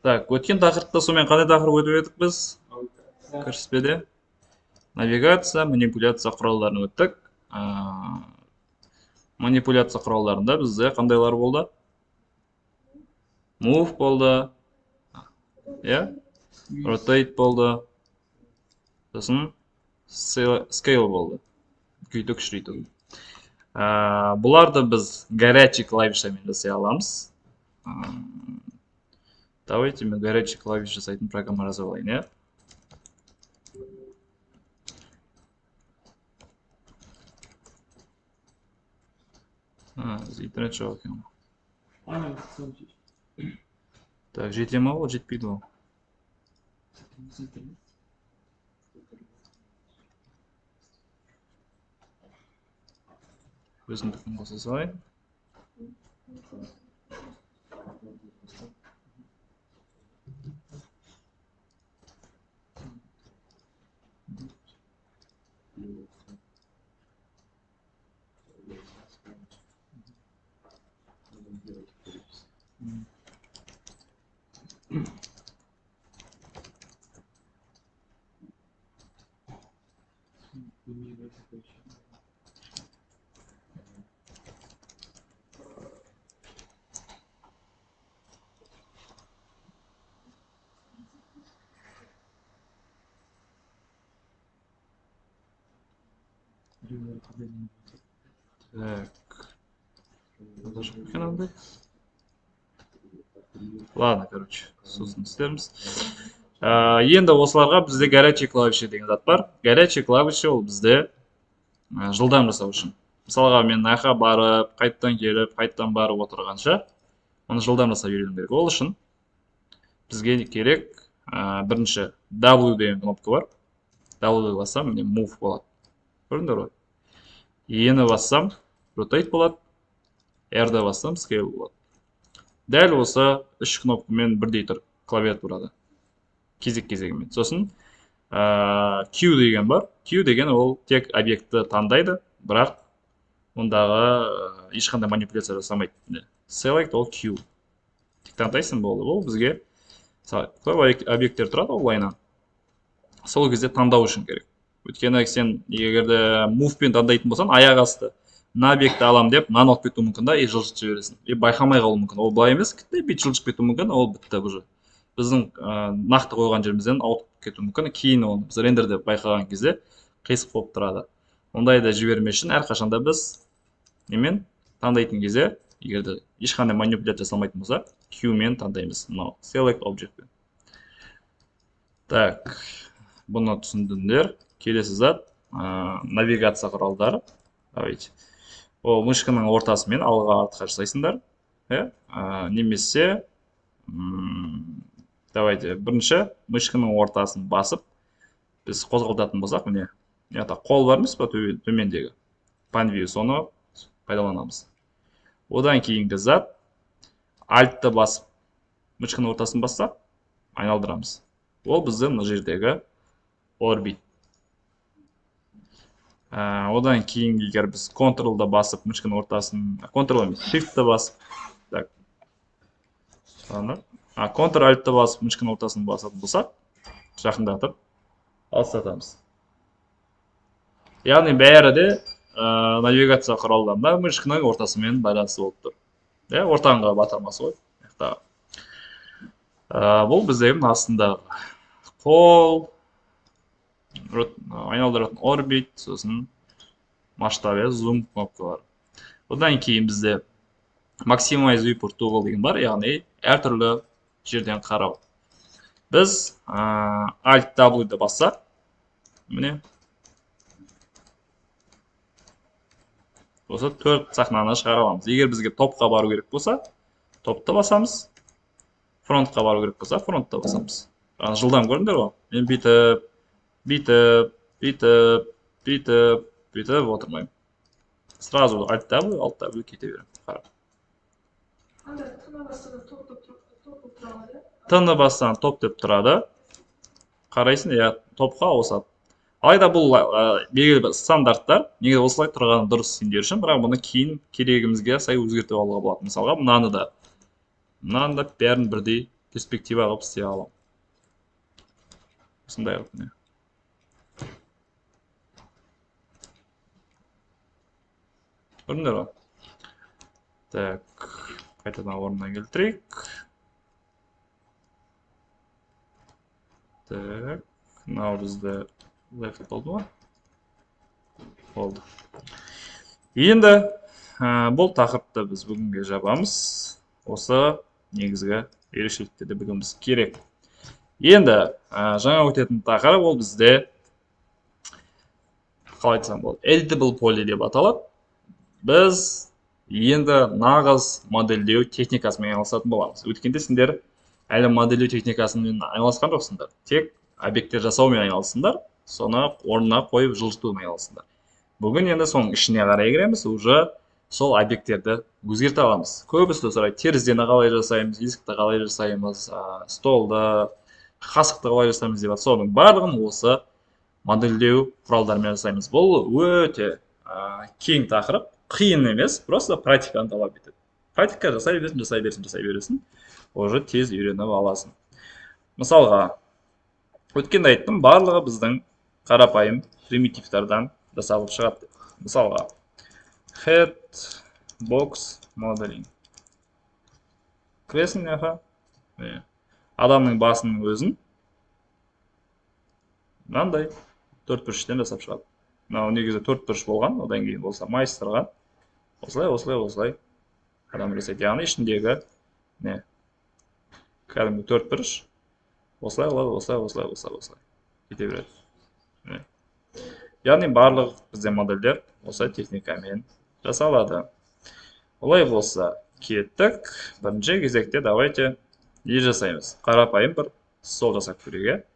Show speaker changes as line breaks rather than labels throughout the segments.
Так, өткен тақырыпта сонымен қандай тақырып өтіп едік біз? Кіріспеде. Навигация, манипуляция құралдарын өттік. Манипуляция құралдарында бізде қандайлар болды? Move болды. Rotate болды. Сосын scale болды. Күйту, кішірейту. Бұларды біз горячий клавишамен жасай аламыз. Давайте мен горячий клавиш жасайтын программа жазып алайын, интернет жоқ екен. Так, жете ма ол, жетпейді ол. Өзімдікін қоса салайын. Так. Даже надо. Ладно, короче, сосын істерміз. Енді осыларға бізде горячий клавиші деген зат бар. Горячий клавиші ол бізде жылдам жасау үшін. Мысалға мен аяққа барып, қайттан келіп, қайттан барып отырғанша, оны жылдам жасап үйрену керек. Ол үшін бізге керек бірінші W деген кнопка бар. W бассам, міне move болады. Көрдіңдер ғой? E-ні бассам, rotate болады. R-ді бассам, scale болады. Дәл осы үш кнопкамен бірдей тұр клавиатурада. Кезек-кезегімен. Сосын Q деген бар. Q деген ол тек объектті таңдайды, бірақ ондағы ешқандай манипуляция жасамайды. Select ол Q. Тек таңдайсың болды. Ол бізге көп объекттер тұрады онлайннан. Сол кезде таңдау үшін керек. Өйткені сен егерде move-пен таңдайтын болсаң, аяқ асты мына объектті алам деп, мынаны алып кетуі мүмкін да, жылжытып жібересің. Байқамай қалуы мүмкін. Ол былай емес, бүйтіп жылжып кетуі мүмкін, ол бітті уже. Біздің нақты қойған жерімізден ауытып кетуі мүмкін. Кейін оны біз рендерде байқаған кезде қисық болып тұрады. Ондайды жібермес үшін әрқашанда біз немен таңдайтын кезде, егерде ешқандай манипуляция жасалмайтын болса, Q-мен таңдаймыз. Мынау select object-пен. Так, бұны түсіндіңдер. Келесі зат навигация құралдары. Давайте. Ол мышканың ортасымен алға артқа жасайсыңдар. Немесе давайте бірінші мышканың ортасын басып біз қозғалтатын болсақ, міне қол бар емес па төмендегі pan view, соны пайдаланамыз. Одан кейінгі зат альтты басып мышканың ортасын бассақ айналдырамыз. Ол біздің мына жердегі орбит. Одан кейін егер біз Ctrl-ды басып мышканың ортасын, Ctrl емес, Shift-ті басып, так. Ctrl-Alt-ті басып мышканың ортасын басатын болсақ, жақындатып алыстатамыз. Яғни бәрі де навигация құралдарында мышканың ортасымен байланысты болып тұр. Ортаңғы батырмасы ғой. Бұл біздегі астындағы қол, айналдыратын орбит, сосын масштаб, зум кнопкалар. Одан кейін бізде Maximize Viewport Toggle деген бар, яғни әртүрлі жерден қарау. Біз Alt-W-ді бассақ, міне, осы төрт сахнаны шығара аламыз. Егер бізге топқа бару керек болса, топты басамыз. Фронтқа бару керек болса, фронтты басамыз. Жылдам көрдіңдер ғой? Мен бүйтіп отырмаймын. Сразу Alt-W, Alt-W кете берем. Тыны бассан топ деп тұрады. Қарайсын, топқа ауысады. Алайда бұл белгілі бір стандарттар, неге осылай тұрғаны дұрыс сендер үшін, бірақ бұны кейін керегімізге сай өзгертіп алуға болады. Мысалға, мынаны да бәрін бірдей перспектива қылып істей аламын. Осындай қылып міне. Көрдіңдер ма? Так, қайтадан орнына келтірейік. Так, мынау бізде left болды ма? Болды. Енді бұл тақырыпты біз бүгінге жабамыз. Осы негізгі ерекшеліктерді білуіміз керек. Енді жаңа өтетін тақырып ол бізде қалай айтсам болады, editable poly деп аталады. Біз енді нағыз модельдеу техникасымен айналысатын боламыз. Өткенде сендер әлі модельдеу техникасымен айналысқан жоқсыңдар. Тек объекттер жасаумен айналысыңдар, соны орнына қойып жылжытумен айналысыңдар. Бүгін енді соның ішіне қарай кіреміз, уже сол объекттерді өзгерте аламыз. Көбісі сұрайды, терезені қалай жасаймыз, есікті қалай жасаймыз, столды, қасықты қалай жасаймыз деп. Соның барлығын осы модельдеу құралдарымен жасаймыз. Бұл өте кең тақырып, қиын емес, просто практиканы талап етеді. Практика жасай бересің, уже тез үйреніп аласың. Мысалға, өткенде айттым, барлығы біздің қарапайым примитивтерден жасалып шығады. Мысалға, head box modeling. Кіресің, адамның басының өзін мынандай төртбұрыштен жасап шығады. Мынау негізі төртбұрыш болған, одан кейін болса майыстырған. Осылай адам жасайды. Яғни ішіндегі кәдімгі төртбұрыш осылай кете береді. Яғни барлық бізде модельдер осы техникамен жасалады. Олай болса, кеттік. Бірінші кезекте давайте не жасаймыз? Қарапайым бір стол жасап көрейік.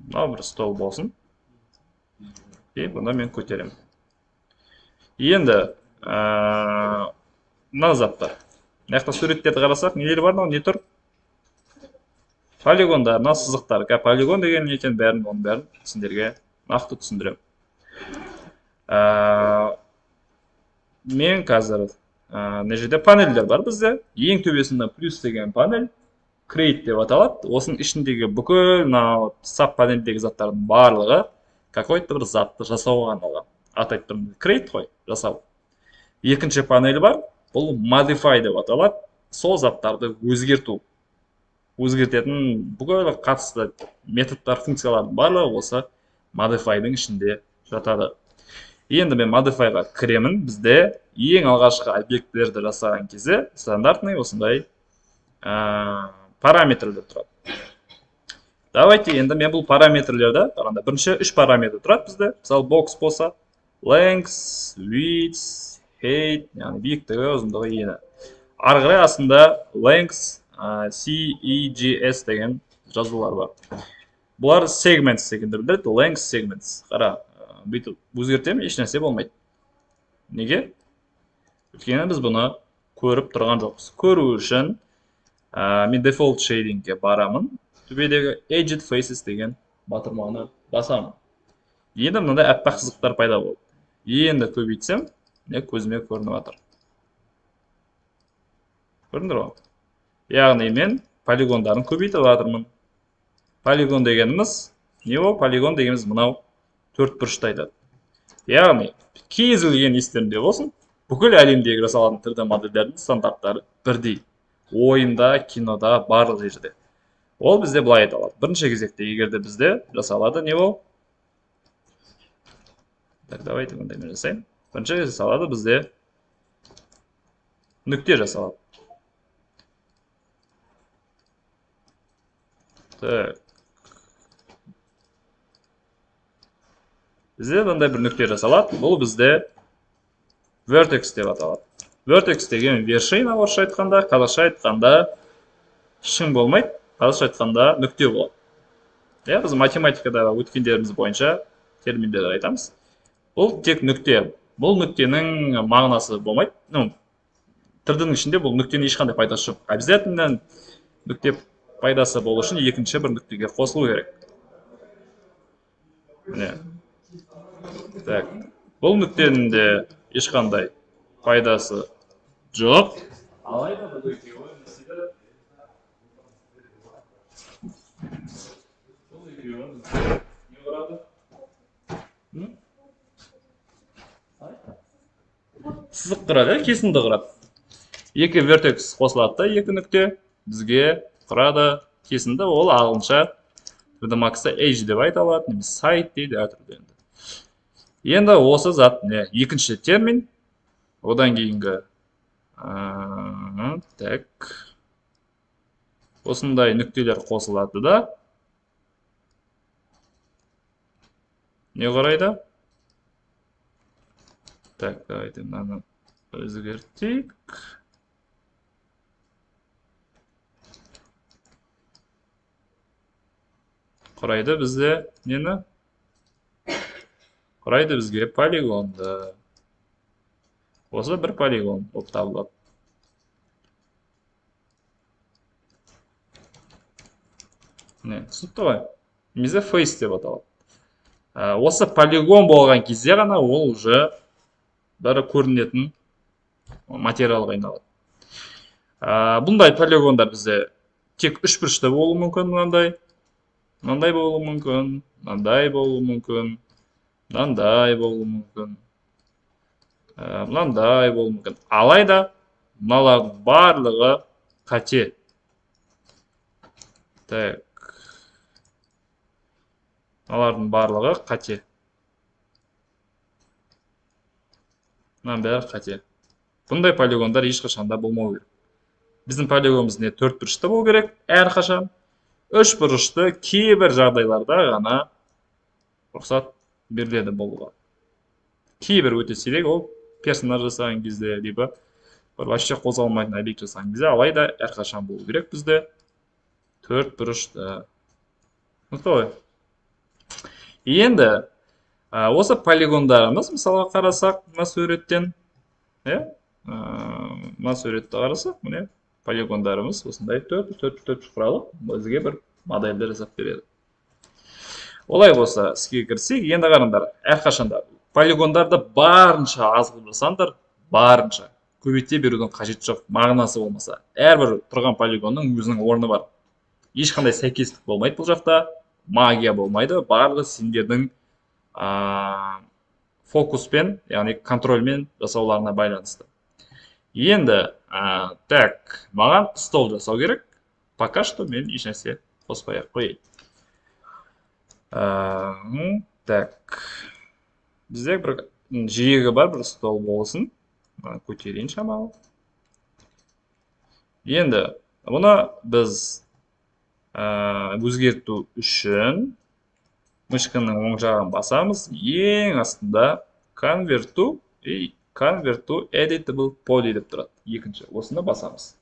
Мынау бір стол болсын. И бұны мен көтеремін. Енді мына заттар. Мына суреттерді қарасақ, нелер бар, не тұр? Полигондар, мына сызықтар. Полигон деген не екен, оның бәрін сендерге нақты түсіндіремін. Мен қазір мына жерде панельдер бар бізде. Ең төбесінде плюс деген панель create деп аталады. Осының ішіндегі бүкіл сап панельдегі заттардың барлығы какой-то бір затты жасауға арналған. Атайды тұрмын, create қой, жасау. Екінші панель бар, бұл modify деп аталады. Сол заттарды өзгерту. Өзгертетін бүкіл қатысты методтар, функциялардың барлығы осы modify-дің ішінде жатады. Енді мен modify-ға кіремін. Бізде ең алғашқы объектілерді жасаған кезде стандартный осындай параметрлер тұрады. Давайте енді мен бұл параметрлерді, бірінші 3 параметр тұрады бізде. Мысалы, box болса, length, width, height, яғни биіктігі, ұзындығы, ені. Ары қарай астында length, CEGS деген жазулар бар. Бұлар segments дегенді білдіреді, length segments. Қара, бүйтіп өзгертемін, еш нәрсе болмайды. Неге? Өйткені біз бұны көріп тұрған жоқпыз. Көру үшін мен default shading'ге барамын. Төбедегі edged faces деген батырманы басамын. Енді мынандай аппақ сызықтар пайда болды. Енді көбейтсем, көзіме көрініп жатыр. Көрдіңдер ме? Яғни мен полигондарын көбейтіп жатырмын. Полигон дегеніміз не ол? Полигон дегеніміз мынау төртбұрышты айтады. Яғни кез келген естерінде болсын, бүкіл әлемдегі жасалатын 3D модельдердің стандарттары бірдей. Ойында, кинода, барлық жерде. Ол бізде былай айталады. Бірінші кезекте егерде бізде жасалады не ол? Так, давайте мындай мен жасайын. Бірінші жасалады бізде нүкте жасалады. Так. Бізде мындай бір нүкте жасалады. Бұл бізде vertex деп аталады. Vertex деген вершина орысша айтқанда, қазақша айтқанда шың болмайды, қазақша айтқанда нүкте болады. Біз математикада өткендеріміз бойынша терминдерді айтамыз. Бұл тек нүкте. Бұл нүктенің мағынасы болмайды. 3D-ның ішінде бұл нүктенің ешқандай пайдасы жоқ. Обязательно нүкте пайдасы болу үшін екінші бір нүктеге қосылу керек. Так. Бұл нүктенің де ешқандай пайдасы жоқ. алайда бұл екеуі не істейді? Бұл екеуі не құрады? Сызық құрады, кесінді құрады. Екі вертекс қосылады да, екі нүкте бізге құрады кесінді, ол ағылшынша 3D Max'та Edge деп айталады, немесе сайт дейді әртүрлі енді. Енді осы зат не екінші термин, одан кейінгі так осындай нүктелер қосылады да не құрайды? Так, давайте мынаны өзгертейік. Құрайды бізде нені? Құрайды бізге полигонды. Осы бір полигон болып табылады. Не, түсінікті ғой? Немесе face деп аталады. Осы полигон болған кезде ғана ол уже бір көрінетін материалға айналады. Бұндай полигондар бізде тек үш бұрышты болуы мүмкін, мынандай болуы мүмкін, мынандай болуы мүмкін, мынандай болуы мүмкін, мынандай болуы мүмкін. Алайда мыналардың барлығы қате. Так. Мыналардың барлығы қате. Мынаның бәрі қате. Бұндай полигондар ешқашанда болмау керек. Біздің полигонымыз не төрт бұрышты болу керек, әрқашан. Үш бұрышты кейбір жағдайларда ғана рұқсат беріледі болуға. Кейбір өте сирек, ол персонаж жасаған кезде, либо вообще қозғалмайтын объект жасаған кезде, алайда әрқашан болу керек бізде төрт бұрышты. Ғой. Енді осы полигондарымыз, мысалға қарасақ, мына суреттен, мына суретті қарасақ, міне полигондарымыз осындай 4 құралы бізге бір модельді жасап береді. Олай болса, іске кірсек, енді қараңдар, әрқашанда полигондарды барынша аз қылып жасаңдар, барынша көбейте берудің қажеті жоқ, мағынасы болмаса. Әрбір тұрған полигонның өзінің орны бар. Ешқандай сәйкестік болмайды бұл жақта, магия болмайды, барлығы сендердің фокуспен, яғни контрольмен жасауларына байланысты. Енді, так, маған стол жасау керек. Пока что мен ешнәрсе қоспай-ақ қояйын. Так, бізде бір жиегі бар, бір стол болсын. Көтерейін шамалы. Енді, бұны біз өзгерту үшін мышканың оң жағын басамыз. Ең астында convert to editable poly деп тұрады. Екінші, осыны басамыз.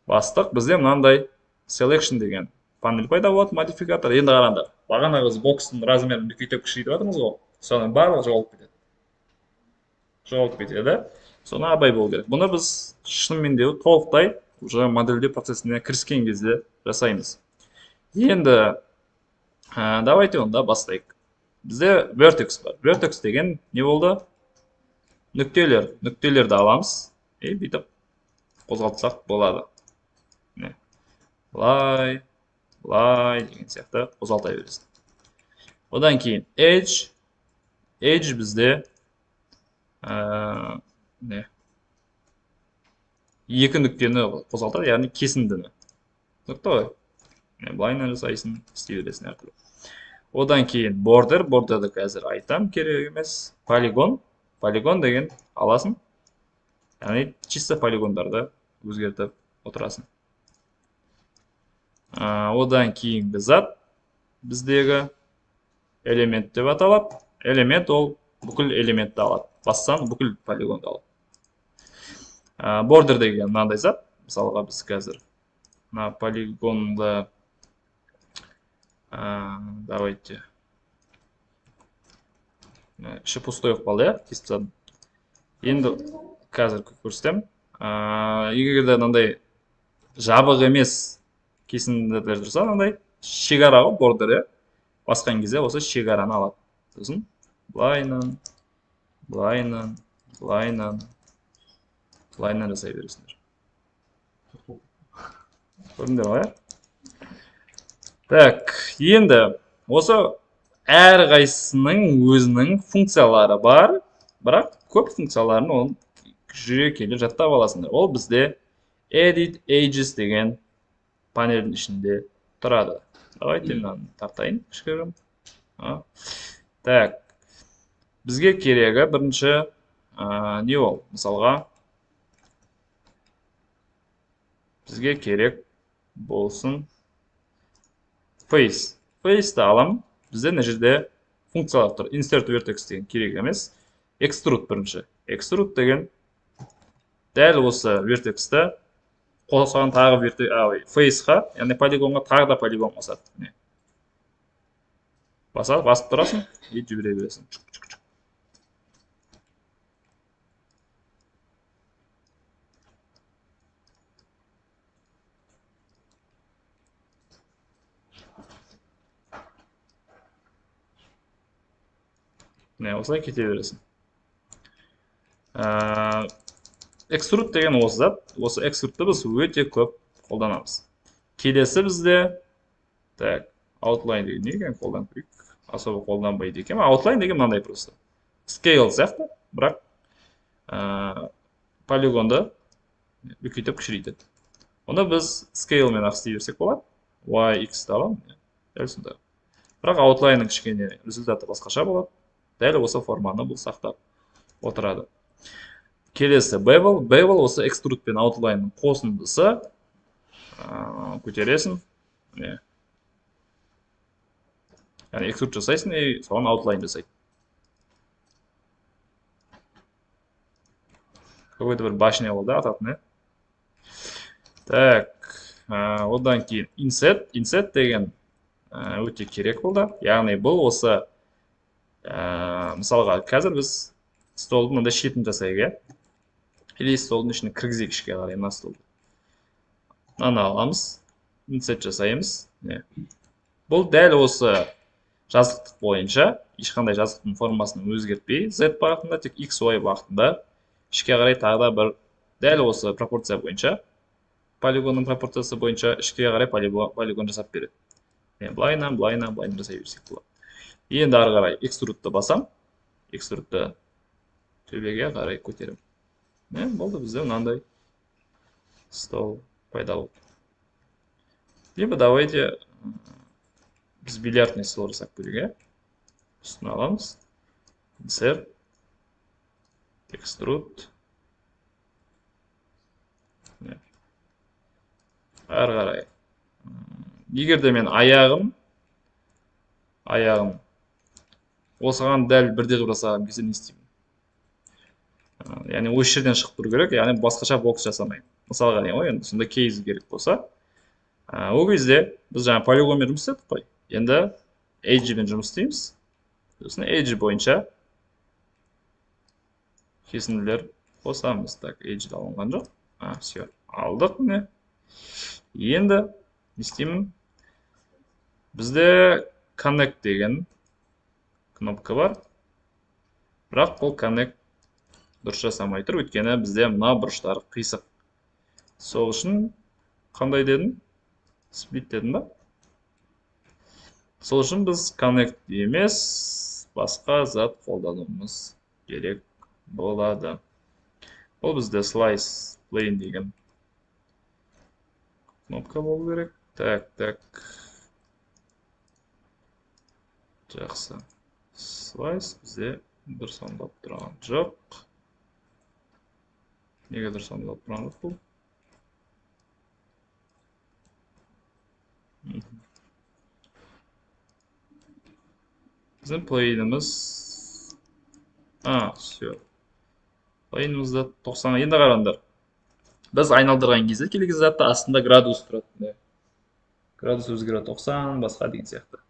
Бастық, бізде мынандай selection деген панель пайда болады, модификатор. Енді қараңдар, бағана біз бокстың размерін үлкейтіп кішірейтіп жатырмыз ғой. Соның барлығы жоғалып кетеді. Жоғалып кетеді. Соны абай болу керек. Бұны біз шынымен де толықтай уже модельдеу процесіне кіріскен кезде жасаймыз. Енді давайте онда бастайық. Бізде vertex бар. Vertex деген не болды? Нүктелер. Нүктелерді аламыз. Бүйтіп қозғалтсақ болады. Былай деген сияқты қозғалта бересің. Одан кейін edge. Edge бізде екі нүктені қозғалтады, яғни кесіндіні. Нүкте ғой. Былайынан жасайсың, істей бересің әртүрлі. Одан кейін border. Borderді қазір айтам, керек емес. Полигон деген аласың. Яғни чисто полигондарды өзгертіп отырасың. Одан кейінгі зат біздегі элемент деп аталады. Элемент ол бүкіл элементті алады. Бассаң бүкіл полигонды алады. Border деген мынандай зат. Мысалға біз қазір мына полигонды давайте іші пустой қалды, кесіп тастадым. Енді қазір көрсетем. Егер де мынандай жабық емес кесінділер тұрса, мынандай шекара ғой, бордер, басқан кезде осы шекараны алады. Сосын былайынан лайннан жасай бересіңдер. Көрдіңдер ғой, Так, енді осы әрқайсысының өзінің функциялары бар, бірақ көп функцияларын ол жүре келе жаттап аласыңдар. Ол бізде Edit Ages деген панельдің ішінде тұрады. Давайте мынаны тартайын кішігірім. Так, бізге керегі бірінші не ол? Мысалға, бізге керек болсын Face. Face'ті алам. Бізде мына жерде функциялар тұр. Insert vertex деген керек емес. Extrude бірінші. Extrude деген дәл осы vertexті қосқан тағы Face'ға, яғни полигонға тағы да полигон қосады. Басып тұрасың, и жібере бересің. Осылай кете бересің. Extrude деген осы зат. Осы extrude'ті біз өте көп қолданамыз. Келесі бізде outline деген не екен қолданып көрейік. Особо қолданбайды екен. Outline деген мынандай просто. Scale сияқты, бірақ полигонды үлкейтіп кішірейтеді. Онда біз scaleмен ақ істей берсек болады. Y, X-ті аламын. Дәл сонда. Бірақ outline'ның кішкене результаты басқаша болады. Дәл осы форманы бұл сақтап отырады. Келесі bevel. Bevel осы extrude пен outline'ның қосындысы. Көтересің. Яғни extrude жасайсың, соған outline жасайды. Какой-то бір башня болды ататын. Так, одан кейін inset. Inset деген өте керек болды. Яғни бұл осы мысалға қазір біз столдың мында шетін жасайық, или столдың ішіне кіргізейік ішке қарай мына столды. Мынаны аламыз, инсет жасаймыз. Бұл дәл осы жазықтық бойынша, ешқандай жазықтың формасını өзгертпей, Z бағытында, тек XY бағытында ішке қарай тағы да бір дәл осы пропорция бойынша, полигонның пропорциясы бойынша ішке қарай полигон жасап береді. Былайынан жасай берсек болады. Енді ары қарай экструдты басам. Экструдты төбеге қарай көтерім. Болды бізде мынандай стол пайда болды. Либо давайте біз бильярдный стол жасап көрейік. Үстін аламыз. Insert. Extrude. Ары қарай. Егер де мен аяғым осыған дәл бірде қылып жасағым келсе не істеймін? Яғни осы жерден шығып тұру керек, яғни басқаша бокс жасамаймын. Мысалға не ғой, енді сонда кейс керек болса, ол кезде біз жаңа полигонмен жұмыс істедік қой. Енді edge-мен жұмыс істейміз. Сосын edge бойынша кесінділер қосамыз. Так, edge-ді алынған жоқ. Все, алдық міне. Енді не істеймін? Бізде connect деген кнопка бар. Бірақ бұл connect дұрыс жасамай тұр, өйткені бізде мына бұрыштары қисық. Сол үшін қандай дедім? Split дедім ба? Сол үшін біз connect емес, басқа зат қолдануымыз керек болады. Бұл бізде slice plane деген кнопка болу керек. Так. Жақсы. Slice бізде дұрыс сандалып тұрған жоқ. Неге дұрыс сандалып тұрған жоқ бұл? Біздің плейніміз... Все. Плейнімізді 90-ға енді қараңдар. Біз айналдырған кезде келген затта астында градус тұрады. Градус өзгереді 90, басқа деген сияқты.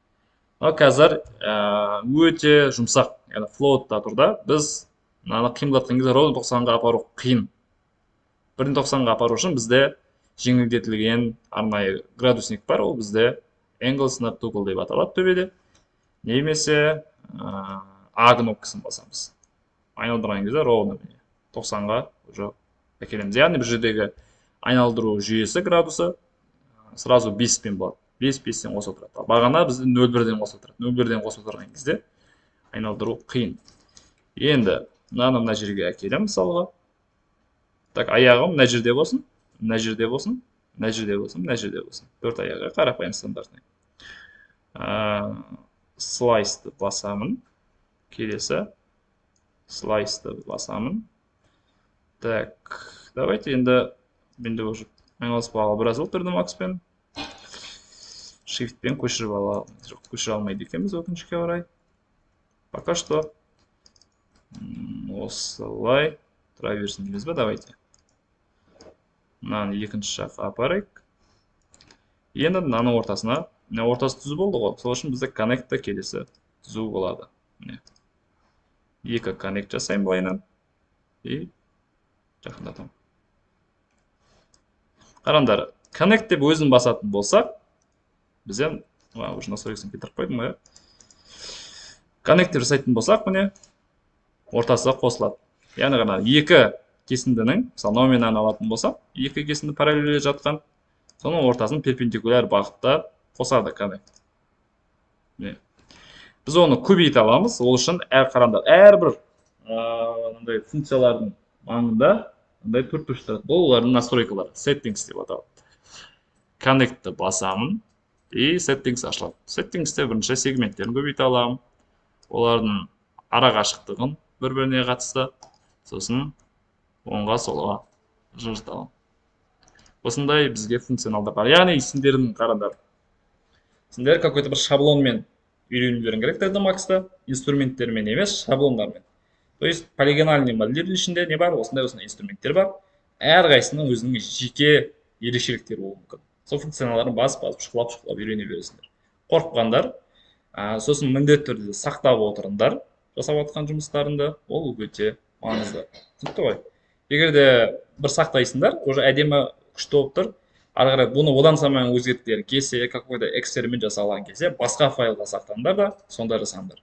Ал қазір өте жұмсақ, яғни floatта тұрда, біз мынаны қимылдатқан кезде ровно 90-ға апару қиын. 190-ға апару үшін бізде жеңілдетілген арнайы градусник бар, ол бізде angle snap toggle деп аталады төбеде. Немесе A кнопкасын басамыз. Айналдырған кезде ровно 90-ға уже әкелеміз. Яғни бұл жердегі айналдыру жүйесі градусы сразу 5-пен болады. 5-5-тен қосып отырады. Бағана бізде 0,1-ден қосып отырады. 0,1-ден қосып отырған кезде айналдыру қиын. Енді мына жерге әкелем мысалға. Так, аяғым мына жерде болсын, мына жерде болсын, мына жерде болсын, мына жерде болсын. 4 аяғы қарапайым стандартный. Слайсты басамын. Келесі слайсты басамын. Так, давайте енді менде уже айналыспауға біраз отырдым Макспен. Shiftпен көшіріп алмайды екенбіз өкінішке орай. Пока что осылай тұра берсін дейміз бе, давайте. Мынаны екінші жаққа апарайық. Енді мынаның ортасына, ортасы түзу болды ғой. Сол үшін бізде коннектта келесі түзу болады. Екі коннект жасаймын былайынан. И жақындатамын. Қараңдар, коннект деп өзін басатын болсақ, бізден, уже настройкасын кетіріп қойдым ғой. Коннект деп жасайтын болсақ, міне ортасы қосылады. Яғни ғана екі кесіндінің, мысалы номинаны алатын болсақ, екі кесінді параллель жатқан, соның ортасын перпендикуляр бағытта қосады коннект. Біз оны көбейте аламыз, ол үшін қараңдар, әрбір функциялардың маңында төрт туш тұрады. Бұл олардың настройкалары, settings деп аталады. Connect'ті басамын и settings ашылады. Settings'те бірінші сегменттерін көбейте аламын. Олардың ара қашықтығын бір-біріне қатысты, сосын оңға солға жылжытамын. Осындай бізге функционалдар бар. Яғни сендердің қараңдар. Сендер какой-то бір шаблонмен үйренулерің керек деді Макста, инструменттермен емес, шаблондармен. То есть полигональный модельдердің ішінде не бар? Осындай инструменттер бар. Әрқайсының өзінің жеке ерекшеліктері болуы мүмкін. Сол функционалдарын басып шұқылап үйрене бересіңдер. Қорыққандар, сосын міндетті түрде сақтап отырыңдар жасап жатқан жұмыстарында, ол өте маңызды. Түсінікті ғой? Егер де бір сақтайсыңдар, уже әдемі күшті болып тұр. Ары қарай бұны одан саман өзгерткілерің келсе, какой-то эксперимент жасалған келсе, басқа файлға сақтаңдар да, сонда жасаңдар.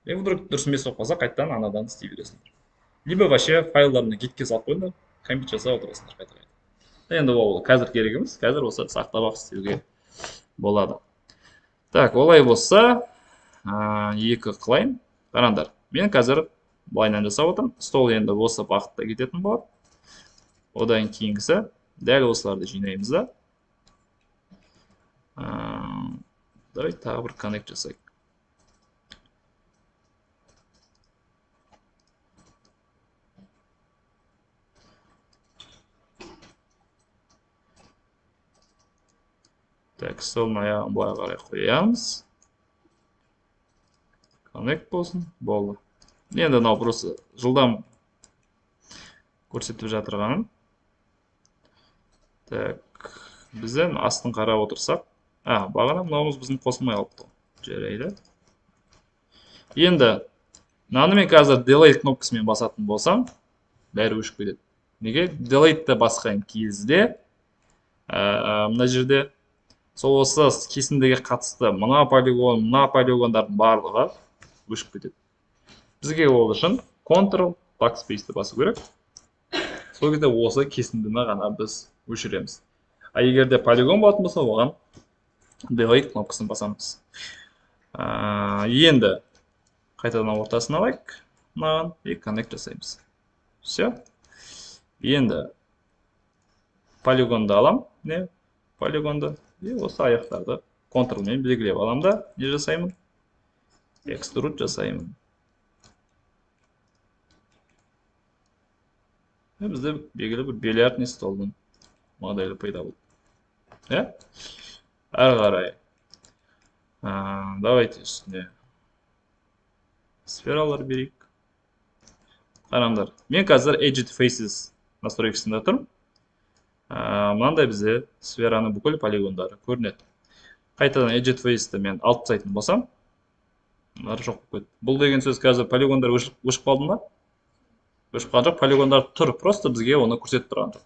Вдруг дұрыс емес болып қалса, қайтадан анадан істей бересіңдер. Либо вообще файлдарына гитке салып қойыңдар, компьютер жасап отырасыңдар қайта-қайта. Енді ол қазір керек емес, қазір осы сақтап істеуге болады. Так, олай болса, екі қылайын. Қараңдар, мен қазір былайынан жасап отырмын. Стол енді осы бағытта кететін болады. Одан кейінгісі дәл осыларды жинаймыз да. Давай тағы бір коннект жасайық. Так, столын аяғын былай қарай қоямыз. Коннект болсын, болды. Енді мынау просто жылдам көрсетіп жатырғаным. Так, бізден астын қарап отырсақ, бағана мынауымыз біздің қосылмай алыпты. Жарайды. Енді мынаны мен қазір delete кнопкасымен басатын болсам, бәрі өшіп кетеді. Неге? Delete'ті басқан кезде мына жерде сол осы кесіндіге қатысты мына полигондардың барлығы өшіп кетеді. Бізге ол үшін Ctrl Backspace'ті басу керек. Сол кезде осы кесіндіні ғана біз өшіреміз. Егер де полигон болатын болса, оған Delete кнопкасын басамыз. Енді қайтадан ортасын алайық. Мынаған и Connect жасаймыз. Все. Енді полигонды алам. Не? Полигонды. И осы аяқтарды Ctrl-мен белгілеп алам да, не жасаймын? Extrude жасаймын. Бізде белгілі бір бильярдный столдың моделі пайда болды. Әрі қарай. Давайте үстіне сфералар берейік. Қараңдар. Мен қазір Edit Faces настройкасында тұрмын. Мынандай бізде сфераны бүкіл полигондары көрінеді. Қайтадан Edit Face'ті мен алып тастайтын болсам, бұлар жоқ болып кетті. Бұл деген сөз қазір полигондар өшіп қалды ма? Өшіп қалған жоқ, полигондар тұр, просто бізге оны көрсетіп тұрған жоқ.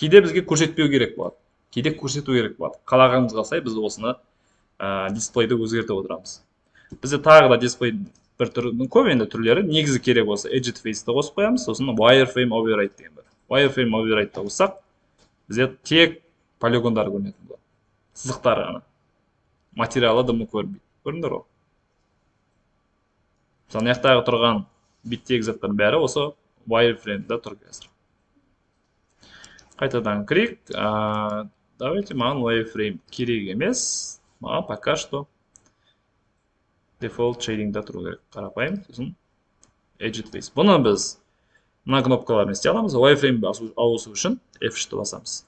Кейде бізге көрсетпеу керек болады. Кейде көрсету керек болады. Қалағанымызға сай біз осыны дисплейді өзгертіп отырамыз. Бізде тағы да дисплейдің бір түрінің көп енді түрлері. Негізі керек болса Edit Face'ті қосып қоямыз, сосын Wireframe Override деген бар. wireframe override'да болсақ бізде тек полигондар көрінетін болады, сызықтар ғана, материалы дымы көрінбейді. Көрдіңдер ғой? Мысалы, мына жақтағы тұрған биттегі заттардың бәрі осы wireframe'да тұр қазір. Қайтадан кірейік. Давайте, маған wireframe керек емес. Маған пока что default shading'да тұру керек. Қарапайым, сосын edit face. Бұны біз мына кнопкалармен істей аламыз. Wireframe ауысу үшін F3-ті басамыз.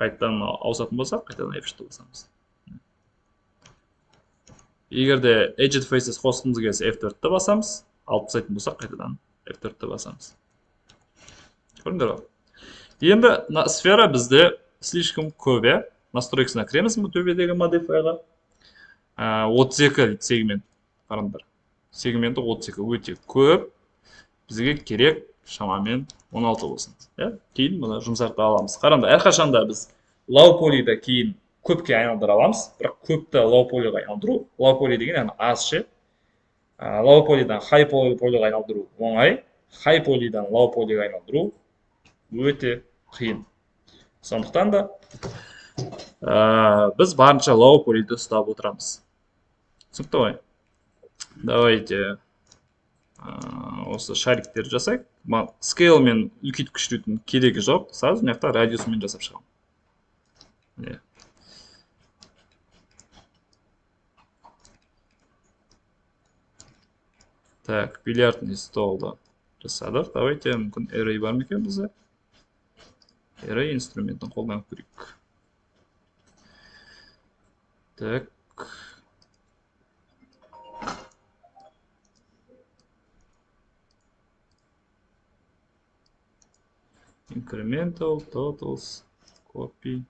Қайтадан ауысатын болсақ, қайтадан F3-ті басамыз. Егерде edit faces қосқымыз келсе F4-ті басамыз. Алып тастайтын болсақ, қайтадан F4-ті басамыз. Көрдіңдер ғой? Енді сфера бізде слишком көп. Настройкасына кіреміз төбедегі modify'ға. 32 сегмент. Қараңдар. Сегменті 32 өте көп. Бізге керек шамамен 16 болсын. Кейін мұны жұмсарта аламыз. Қараңдар, әрқашанда біз low poly'да кейін көпке айналдыра аламыз. Бірақ көпті low poly'ға айналдыру. Low poly деген аз ше. Low poly'дан high poly'ға айналдыру оңай. High poly'дан low poly'ға айналдыру өте қиын. Сондықтан да біз барынша low poly'ді ұстап отырамыз. Түсінікті ғой? Давайте осы шариктерді жасайық. Scale мен үлкейтіп кішірейтін керегі жоқ. Сразу мына жақта радиусымен жасап шығамын. Так, бильярдный столды жасадық. Давайте, мүмкін array бар ма екен бізде? Array инструментін қолданып көрейік. Так. Incremental, totals, copy.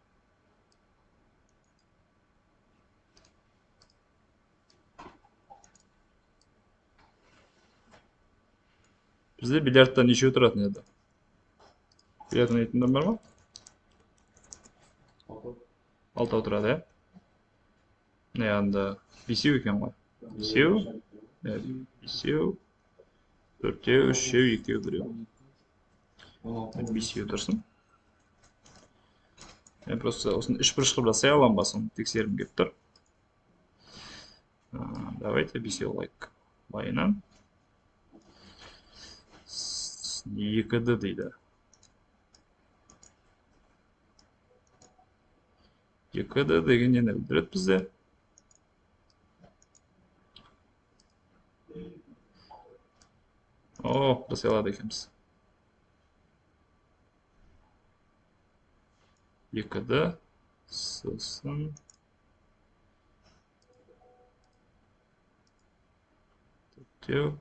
Бізде бильярдта неше тұратын еді? Бильярдтың айтында бар ма? 6 отырады, Не анда бесеу екен ғой. Бесеу, бесеу, төртеу, үшеу, екеу, біреу. Бесеу тұрсын. Мен просто осыны үш бұрыш қылып жасай аламын ба, соны тексерім келіп тұр. Давайте бесеу лайк. Байынан. 2D дейді. 2D деген нені білдіреді бізде? О, жасай алады екенбіз. 2D сосын төртеу.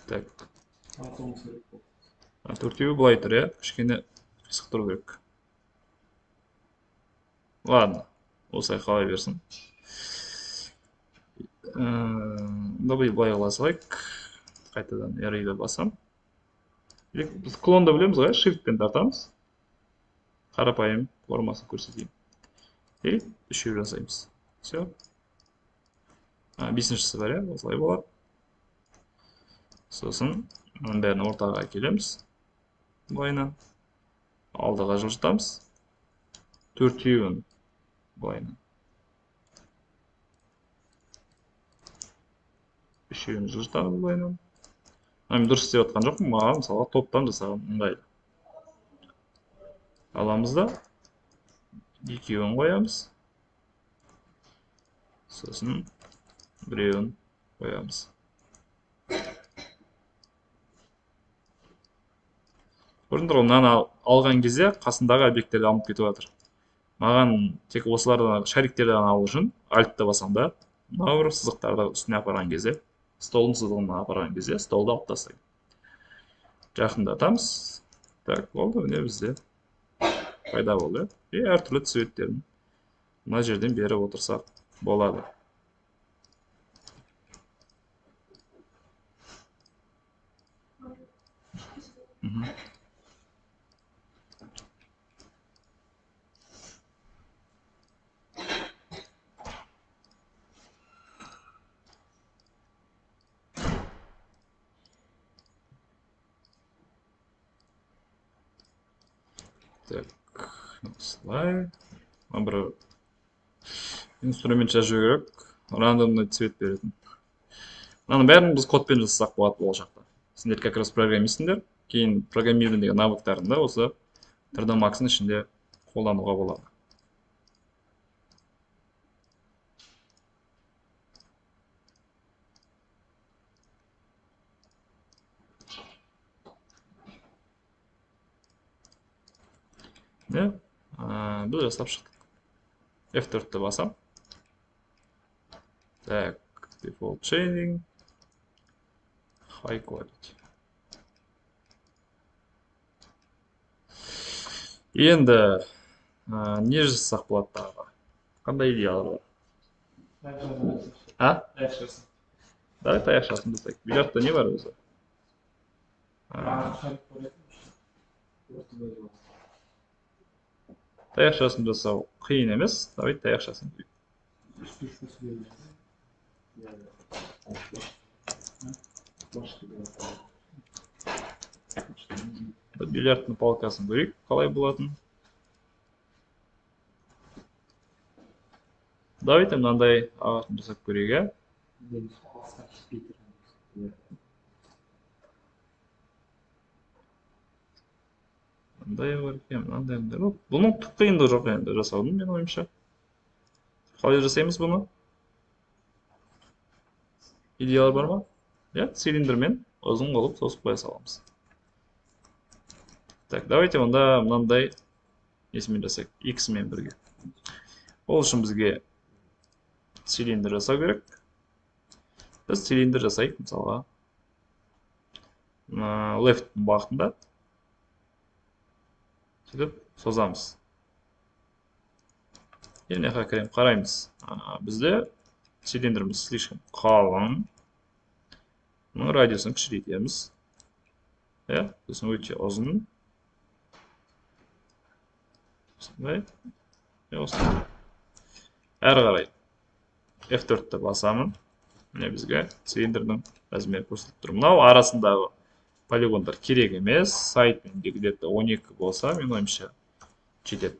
Так. Төртеу былай тұр, кішкене қисық тұру керек. Ладно, осылай қала берсін. Былай қыла салайық. Қайтадан array'ді басам. Біз клонды білеміз ғой, shiftпен тартамыз. Қарапайым формасын көрсетейін. И үшеу жасаймыз. Все. Бесіншісі бар, осылай болады. Сосын, оның бәрін ортаға келеміз. Былайынан. Алдыға жылжытамыз. Төртеуін былайынан. Үшеуін жылжытамыз былайынан. Мен дұрыс істеп отқан жоқпын, маған мысалға топтан жасаған ыңғайлы. Аламыз да екеуін қоямыз. Сосын біреуін қоямыз. Көрдіңдер ғой, мынаны алған кезде қасындағы объекттерді алып кетіп жатыр. Маған тек осылардан шариктерден алу үшін альтты басам да, мына сызықтарды үстіне апарған кезде, столдың сызығына апарған кезде столды алып тастаймын. Жақындатамыз. Так, болды, міне бізде пайда болды. И әртүрлі цветтерін мына жерден беріп отырсақ болады. Так, осылай. Бір инструмент жазу керек. Рандомный цвет беретін. Мынаның бәрін біз кодпен жасасақ болады болашақта. Сендер как раз программистсіңдер. Кейін программирование деген навыктарында осы 3D Max'ın ішінде қолдануға болады. Біз жасап шықтық. F4-ті басам. Так, default chaining, high quality. Енді не жасасақ болады тағы? Қандай идеялар бар? Давай таяқшасын жасайық. Бильярдта не бар өзі? Таяқшасын жасау қиын емес. Давай таяқшасын дейік. Бильярдтың палкасын көрейік, қалай болатын. Давайте мынандай ағасын жасап көрейік, мындай бар екен, мынандай. Бұның түк қиындығы жоқ енді жасаудың, мен ойымша. Қалай жасаймыз бұны? Идеялар бар ма? Цилиндрмен ұзын қылып сосып қоя саламыз. Так, давайте онда мынандай несімен жасайық, X-мен бірге. Ол үшін бізге цилиндр жасау керек. Біз цилиндр жасайық, мысалға. Left бағытында. Сөйтіп, созамыз. Енді қараймыз. Бізде цилиндріміз слишком қалың. Мұның радиусын кішірейтеміз. Сосын өте ұзын. Осындай. Осындай. Әрі қарай F4-ті басамын. Міне бізге цилиндрдің размері көрсетіп тұр. Мынау арасындағы полигондар керек емес. Сайтпен где-то 12 болса, мен ойымша жетеді.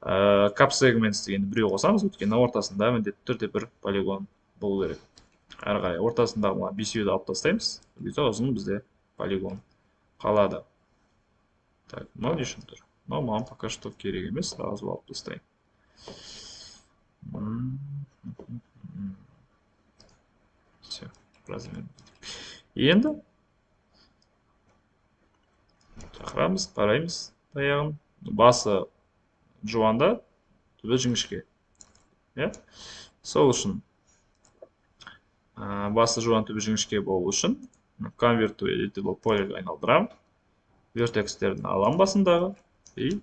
Cap segments дегенді біреу қосамыз, өйткені ортасында міндетті түрде бір полигон болу керек. Әрі қарай ортасындағы бесеуді алып тастаймыз. Өйткені ұзын бізде полигон қалады. Так, мынау не үшін тұр? Мынау маған пока что керек емес, сразу алып тастайын. Все, размер. Енді шақырамыз, қараймыз таяғын. Басы жуанда, түбі жіңішке. Сол үшін басы жуан, түбі жіңішке болу үшін convert to editable polygon айналдырам. Вертекстерін алам басындағы и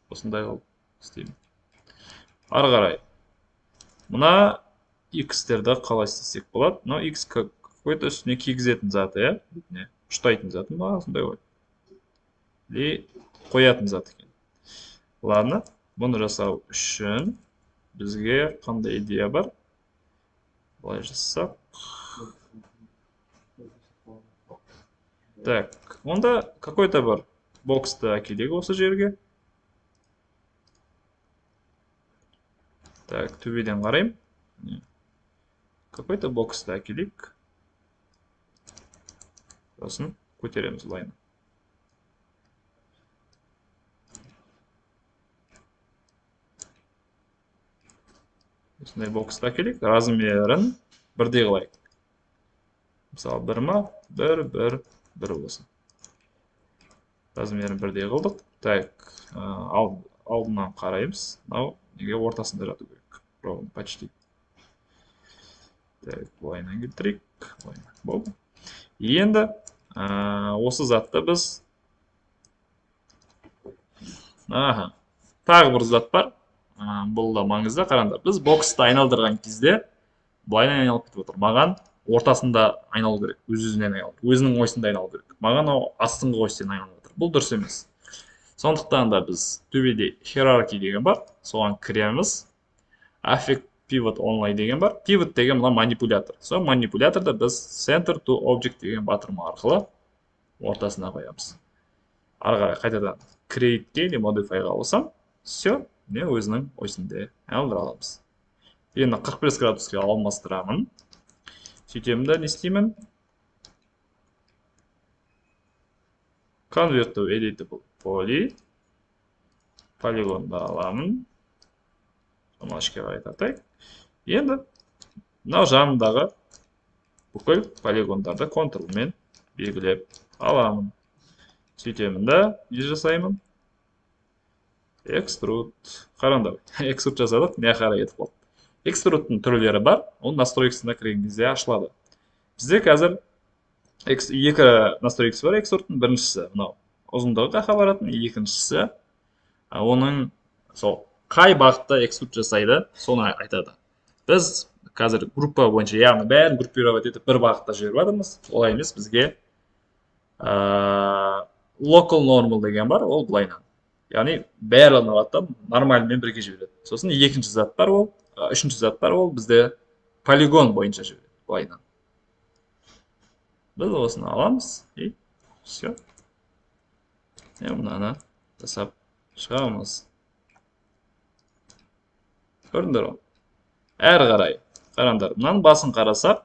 осындай қылып істеймін. Ары қарай мына X-терді қалай істесек болады? Мына X какой-то үстіне кигізетін заты, ұштайтын затын ба, осындай ғой. Или қоятын зат екен. Ладно, бұны жасау үшін бізге қандай идея бар? Бұлай жасасақ. Так, онда какой-то бар боксты әкелейік осы жерге. Так, төбеден қарайым. Какой-то боксты әкелейік. Сосын көтереміз лайны. Осындай боксты әкелейік. Размерін бірдей қылайық. Мысалы, бір ма? Бір болсын. Размерін бірдей қылдық. Так, алдынан қараймыз. Мынау неге ортасында жату керек. Ровно, почти. Так, бұлайынан келтірейік. Болды. Енді осы затты біз тағы бір зат бар. Бұл да маңызды, қараңдар. Біз боксты айналдырған кезде бұлайынан айналып кетіп отыр. Маған ортасында айналу керек. Өз-өзінен айналу. Өзінің ойсында айналу керек. Маған астыңғы ойсынан айналып отыр. Бұл дұрыс емес. Сондықтан да біз төбеде hierarchy деген бар. Соған кіреміз. Affect pivot online деген бар. Pivot деген мына манипулятор. Сол манипуляторда біз center to object деген батырма арқылы ортасына қоямыз. ары қарай қайтадан create'ге не modify'ға алсам, все, не өзінің осінде алдыра аламыз. Енді 45 градусқа алмастырамын. Сөйтемін да не істеймін? Convert to editable poly. Полигонды аламын. Соны ішке қайтартайық. Енді мынау жанындағы бүкіл полигондарды контролмен белгілеп аламын. Сөйтемін да не жасаймын? Extrude. Қараңдар, extrude жасадық, не қарай етіп қалды. Extrude'ның түрлері бар, оның настройкасына кірген кезде ашылады. Бізде қазір екі настройкасы бар экструдтың. Біріншісі мынау ұзындығы қақа баратын, екіншісі оның сол қай бағытта экструд жасайды, соны айтады. Біз қазір группа бойынша, яғни бәрін группировать етіп бір бағытта жіберіп жатырмыз. Олай емес, бізге local normal деген бар, ол былайынан. Яғни бәрін алады, нормальмен бірге жібереді. Сосын екінші зат бар, ол үшінші зат бар, ол бізде полигон бойынша жібереді, былайынан. Біз осыны аламыз, и все. Мынаны жасап шығамыз. Көрдіңдер ғой? Әрі қарай. Қараңдар, мынаның басын қарасақ,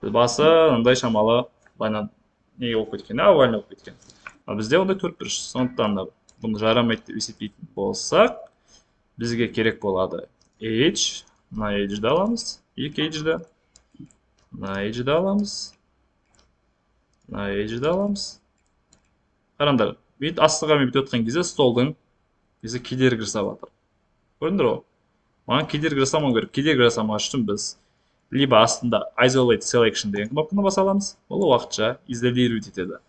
басы мындай шамалы байлан неге болып кеткен, овальный болып кеткен. Бізде ондай төртбұрыш, сондықтан да бұны жарамайды деп есептейтін болсақ, бізге керек болады edge, мына edge'ді аламыз, екі edge'ді. Мына edge'ді аламыз. Мына edge'ді аламыз. Қараңдар, бүйт астыға мен бүйтіп өткен кезде столдың бізде кедергі жасап жатыр. Көрдіңдер ғой? Маған кедергі жасамау керек. Кедергі жасамау үшін біз либо астында isolate selection деген кнопканы баса аламыз. Ол уақытша изолировать етеді.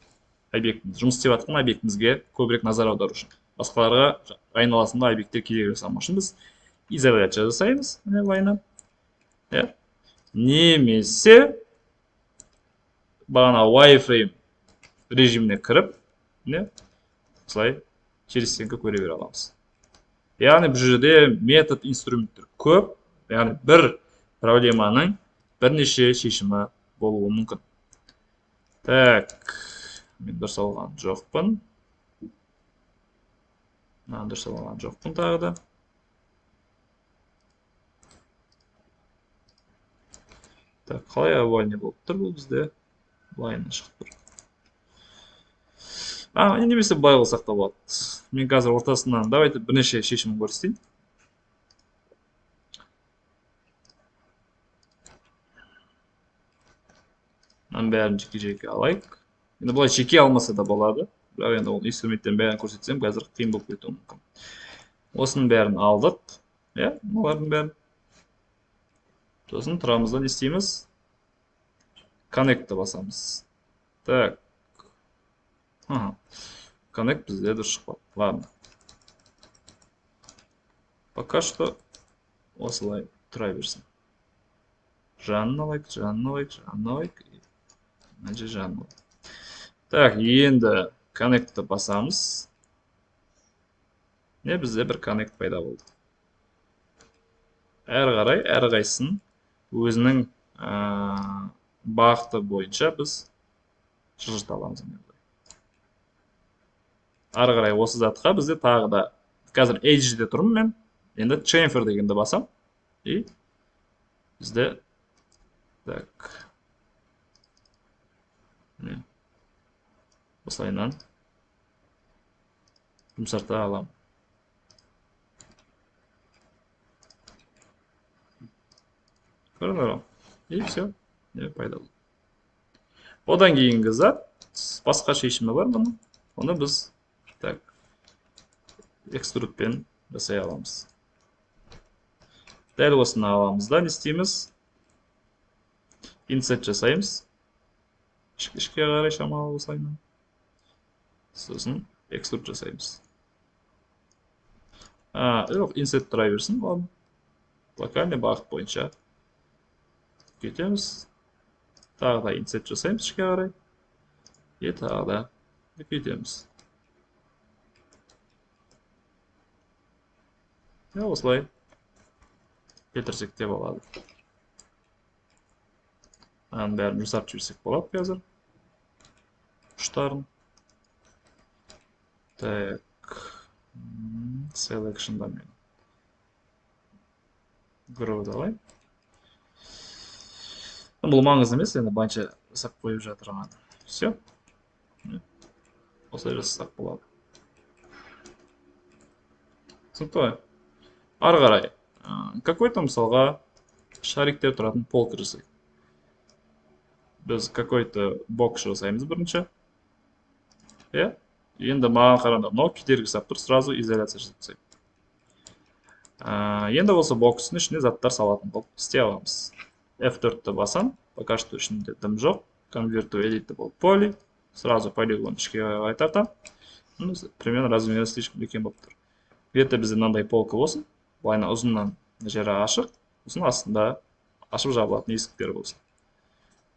Объектіміз жұмыс істеп жатқан объектімізге көбірек назар аудару үшін. Басқаларға айналасында объекттер кедергі жасамау үшін біз изоляция жасаймыз. Былайынан. Немесе бағана wireframe режиміне кіріп, осылай через стенка көре бере аламыз. Яғни бұл жерде метод, инструменттер көп, яғни бір проблеманың бірнеше шешімі болуы мүмкін. Так, мен дұрыс алған жоқпын. Дұрыс алған жоқпын тағы да. Так, қалай овальный болып тұр бұл бізде? Былайынан шығып тұр. Немесе былай болсақ та болады. Мен қазір ортасынан давайте бірнеше шешімін көрсетейін. Мынаның бәрін жеке-жеке алайық. Енді бұлай жеке алмаса да болады. Бірақ енді ол инструменттен бәрін көрсетсем, қазір қиын болып кетуі мүмкін. Осының бәрін алдық. Олардың бәрін. Сосын тұрамызда не істейміз? Connect-ті басамыз. Так. Connect бізде дұрыс шықпады. Ладно. Пока что осылай тұра берсін. Жанын алайық, жанын алайық, жанын алайық. Мәнше жанын алайық. Так, енді Connect-ті басамыз. Бізде бір Connect пайда болды. Әрі қарай, әрі қайсын өзінің бағыты бойынша біз жылжыта аламыз. Ары қарай осы затқа бізде тағы да қазір edge'де тұрмын мен. Енді chamfer дегенді басам. И бізде так. Осылайынан жұмсарта аламын. Көрдіңдер ғой? И все. Пайда болды. Одан кейінгі зат басқа шешімі бар бұның. Оны біз так экструдпен жасай аламыз. Дәл осыны аламыз да не істейміз? Insert жасаймыз. Ішке қарай шамалы осылайынан. Сосын экструд жасаймыз. Insert тұра берсін. Локальный бағыт бойынша кетеміз. Тағы да insert жасаймыз ішке қарай. И тағы да кетеміз. Осылай келтірсек те болады. Бәрін жұмсап жіберсек болады қазір. Ұштарын. Так. Selection'da мен group'ды алайын. Бұл маңызды емес, енді банша жасап қойып жатырмын. Все. Осылай жасасақ болады. Түсінікті ғой? Ары қарай. Какой-то мысалға шариктер тұратын полк жасайық. Біз какой-то бокс жасаймыз бірінші. Енді маған қараңдар, мынау кедергі жасап тұр, сразу изоляция жасап. Енді осы бокстың ішіне заттар салатын болып істей аламыз. F4-ті басам, пока что ішінде дым жоқ. Convert to edit болып poly, сразу полигон ішке қайтартам. Примерно размері слишком үлкен болып тұр. Где-то бізде мынандай полка болсын, былайына ұзыннан жері ашық, сосын астында ашып жабылатын есіктер болсын.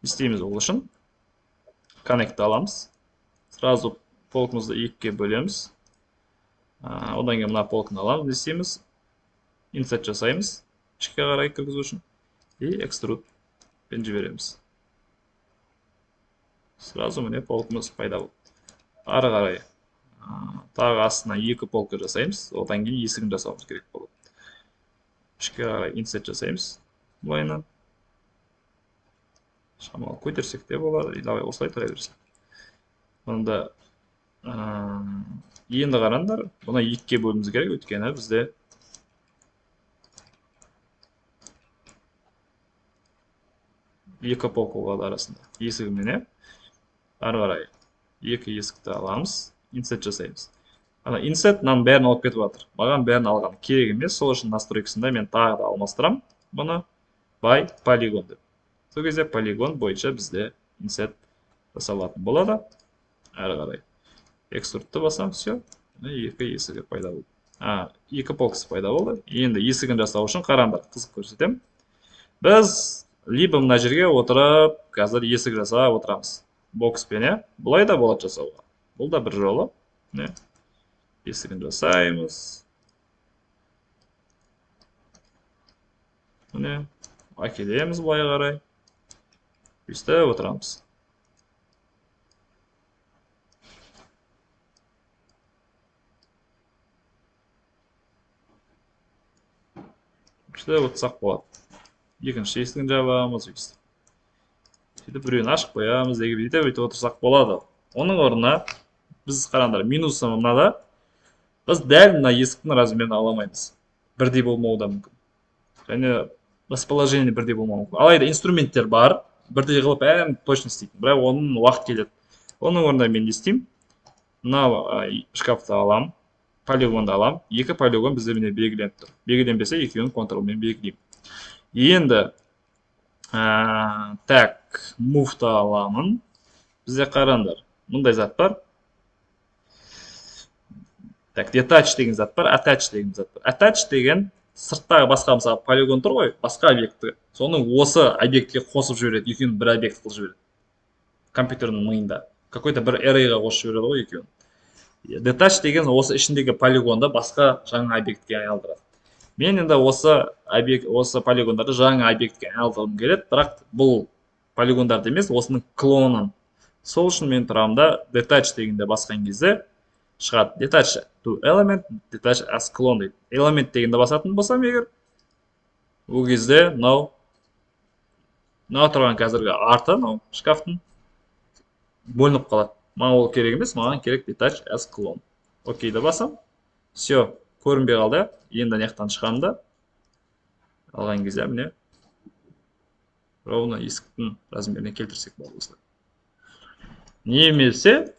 Істейміз ол үшін. Connect аламыз. Сразу полкымызды екіге бөлеміз. Одан кейін мына полканы аламыз, не істейміз? Insert жасаймыз, ішке қарай кіргізу үшін. И extrude пен жібереміз. Сразу міне полкымыз пайда болды. Ары қарай тағы астына екі полка жасаймыз, одан кейін есігін жасауымыз керек болады. Ішке қарай insert жасаймыз, бұлайынан. Шамалы көтерсек те болады, давай осылай тұра берсек. Бұнда енді қараңдар, бұны екіге бөліміз керек, өйткені бізде екі полка болады арасында. Есігімен, ары қарай екі есікті аламыз, insert жасаймыз. Insert мынаның бәрін алып кетіп жатыр. Маған бәрін алған керек емес, сол үшін настройкасында мен тағы да алмастырам бұны by polygon деп. Сол кезде полигон бойынша бізде insert жасалатын болады. Ары қарай extrude'ті басам, все. Екі есігі пайда болды. Екі полкасы пайда болды. Енді есігін жасау үшін қараңдар, қызық көрсетем. Біз либо мына жерге отырып, қазір есік жасап отырамыз. Бокспен, бұлай да болады жасауға. Бұл да бір жолы. Есігін жасаймыз. Міне, әкелеміз бұлай қарай. Үсті отырамыз. Үсті отырсақ болады. Екінші есігін жабамыз өйстіп. Сөйтіп біреуін ашып қоямыз, өйтіп отырсақ болады. Оның орнына біз қараңдар, минусы мынада, біз дәл мына есіктің размерін аламаймыз. Бірдей болмауы да мүмкін. Және расположение бірдей болмауы мүмкін. Алайда инструменттер бар, бірдей қылып әм точно істейтін. Бірақ оның уақыт келеді. Оның орнында мен не істеймін? Мына шкафты алам, полигонды алам. Екі полигон бізде міне белгіленіп тұр. Белгіленбесе екеуін контролмен белгілеймін. Енді так, move-ты аламын. Бізде қараңдар, мұндай зат бар. Так, detach деген зат бар, attach деген зат бар. Attach деген сырттағы басқа мысалы полигон тұр ғой, басқа объекті. Соны осы объектке қосып жібереді, екеуін бір объект қылып жібереді. Компьютердің миында. Какой-то бір array-ға қосып жібереді ғой екеуін. Detach деген осы ішіндегі полигонды басқа жаңа объектке айналдырады. Мен енді осы полигондарды жаңа объектке айналдырғым келеді, бірақ бұл полигондарды емес, осының клонын. Сол үшін мен тұрамда detach дегенде басқан кезде шығады. Detach to element, detach as clone дейді. Element дегенде басатын болсам егер, ол кезде мынау тұрған қазіргі арты, шкафтың бөлініп қалады. Маған ол керек емес, маған керек detach as clone. Окейді басам. Все, көрінбей қалды. Енді наяқтан шығамда. Алған кезде міне ровно есіктің размеріне келтірсек болады осылай. Немесе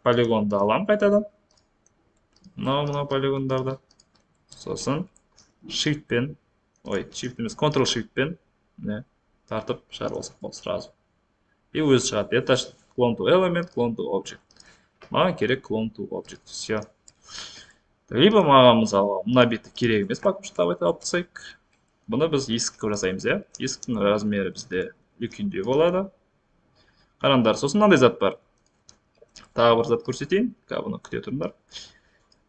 полигонды алам қайтадан. Мынау полигондарды. Сосын shift-пен, shift емес, Ctrl-shift-пен тартып шығарып алсақ болды сразу. И өзі шығады. Detach clone to element, clone to object. Маған керек clone to object. Все. Либо маған мысалы мына бетті керек емес, пока что алып тастайық. Бұны біз есік жасаймыз, есіктің размері бізде үлкендеу болады. Қараңдар, сосын мынандай зат бар. Тағы бір зат көрсетейін, бұны күте тұрыңдар.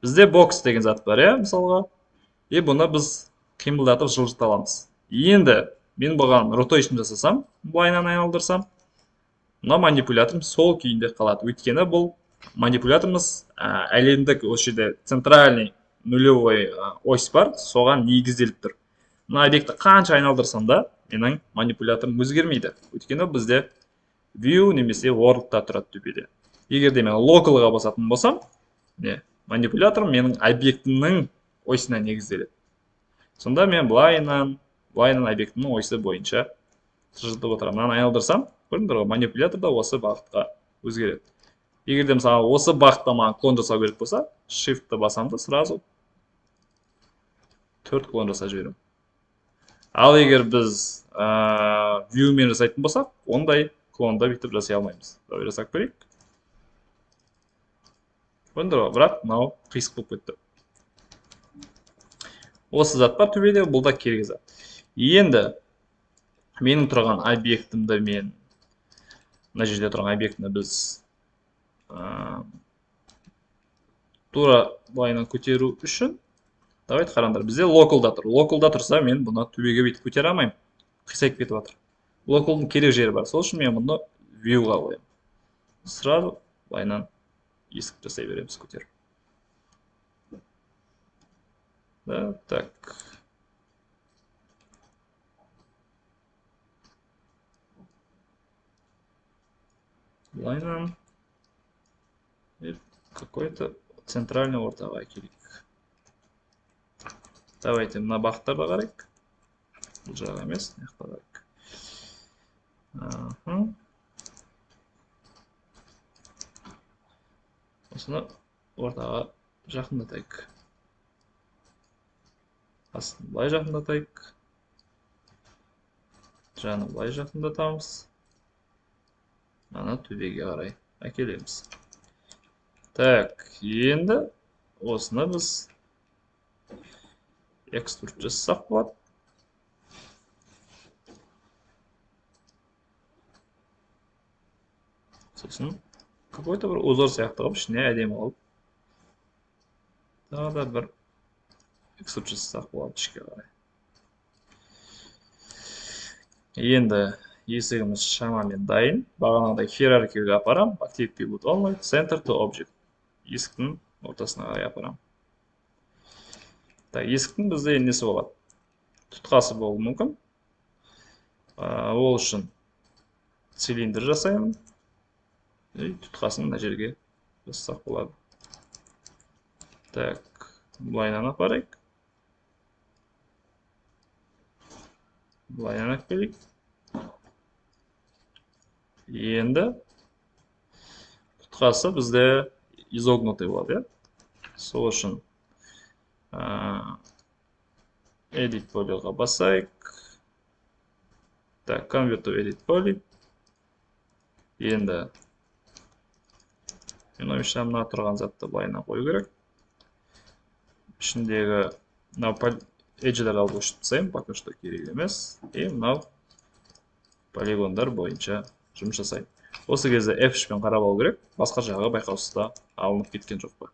Бізде box деген зат бар, мысалға. И бұны біз қимылдатып жылжыта аламыз. Енді мен бұған rotation жасасам, бұлайынан айналдырсам, мына манипуляторым сол күйінде қалады. Өйткені бұл манипуляторымыз әлемдік осы жерде центральный нулевой ось бар, соған негізделіп тұр. Мына объектті қанша айналдырсам да, менің манипуляторым өзгермейді. Өйткені бізде view немесе world'та тұрады төбеде. Егер де мен localға басатын болсам, манипуляторым менің объектімнің осына негізделеді. Сонда мен былайынан объектімнің ойсы бойынша жылжытып отырамын. Мынаны айналдырсам, көрдіңдер ғой, манипулятор да осы бағытқа өзгереді. Егер де мысалы осы бағытта маған клон жасау керек болса, shift-ті басамды, сразу 4 клон жасап жіберемін. Ал егер біз view-мен жасайтын болсақ, ондай клонды бүйтіп жасай алмаймыз. Давай жасап көрейік. Көрдіңдер ғой, бірақ мынау қисық болып кетті. Осы зат бар төбеде, бұл да керек зат. Енді менің тұрған объектімді мына жерде тұрған объектіні біз тура былайынан көтеру үшін, давайте қараңдар, бізде local'да тұр. Local'да тұрса, мен бұны төбеге бүйтіп көтере алмаймын. Қисайып кетіп жатыр. Local'дың керек жері бар. Сол үшін мен бұны view-ға қоямын. Сразу былайынан есік жасай береміз көтеріп. Да, так. Былайынан какой-то центральный ортаға келейік. Давайте мына бағыттарға қарайық. Бұл жағы емес, мына жаққа қарайық. Осыны ортаға жақындатайық. Астын былай жақындатайық. Жаны былай жақындатамыз. Ана төбеге қарай әкелеміз. Так, енді осыны біз экструд жасасақ болады. Сосын какой-то бір узор сияқты қылып, ішіне әдемі алып. Тағы да бір экструд жасасақ болады ішке қарай. Енді есігіміз шамамен дайын. Бағанағыдай хиерархияға апарам. Active pivot only, center to object. Есіктің ортасына қарай апарам. Так, есіктің бізде несі болады? Тұтқасы болуы мүмкін. Ол үшін цилиндр жасаймын. Тұтқасын мына жерге жасасақ болады. Так, былайынан апарайық. Былайынан әкелейік. Енді тұтқасы бізде изогнутый болады. Сол үшін edit poly'ға басайық. Так, convert to edit poly. Енді мен ойымша мына тұрған затты былайынан қою керек. Ішіндегі edge'лер алып өшіп тастаймын, пока что керек емес. И мынау полигондар бойынша жұмыс жасаймын. Осы кезде F3-пен қарап алу керек, басқа жағы байқаусызда алынып кеткен жоқ па.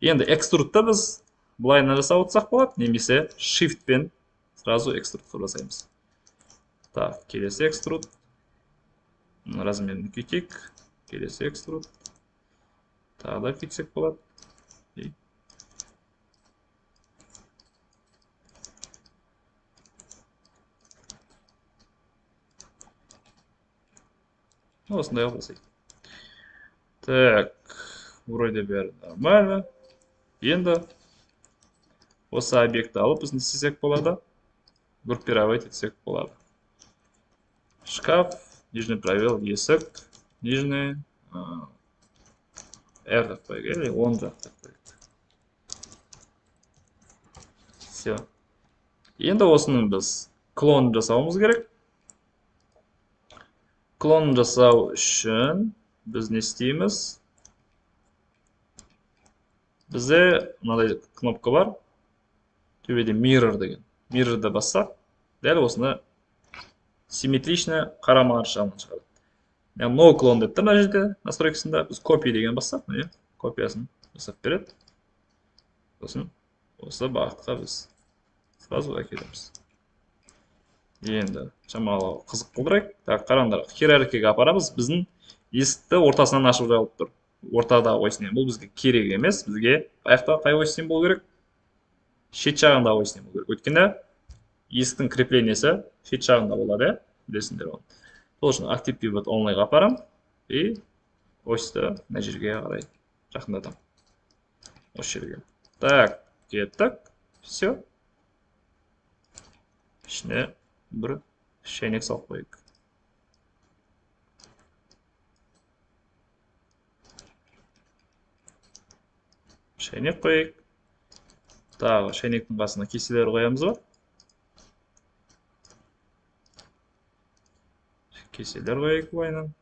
Енді экструдта біз былайынан жасап отырсақ болады, немесе shift-пен сразу экструд қылып жасаймыз. Так, келесі экструд. Размерін күйтейік. Келесі экструд. Тағы да күйтсек болады. Осындай жасайық. Так, вроде бәрі нормально. Енді осы объекті алып біз не істесек болады? Группировать етсек болады. Шкаф, нижний пробел, есік, нижний R так қойық, или он жақ так қойық. Все. Енді осының біз клон жасауымыз керек. Клон жасау үшін біз не істейміз? Бізде мынадай кнопка бар. Төбеде mirror деген. Mirror'ды бассақ, дәл осыны симметрично қарама-қарсы жағынан шығарады. No clone деп тұр мына жерде настройкасында. Біз copy деген бассақ, копиясын жасап береді. Сосын осы бағытқа біз сразу әкелеміз. Енді шамалы қызық қылдырайық. Так, қараңдар, хиерархияға апарамыз. Біздің есікті ортасынан ашып жауып тұр. ортадағы ось символ бізге керек емес. Бізге аяқта қай ось символ керек? Шет жағындағы ось символ керек. Өйткені есіктің креплениесі шет жағында болады, білесіңдер оны. Сол үшін актив пивот онлайға апарам и осьті мына жерге қарай жақындатам. Осы жерге. Так, кеттік. Все. Ішіне бір шайнек салып қойайық. Шайнек қойайық. Тағы шайнектің қасына кеселер қоямыз ба? Кеселер қойайық ойынан.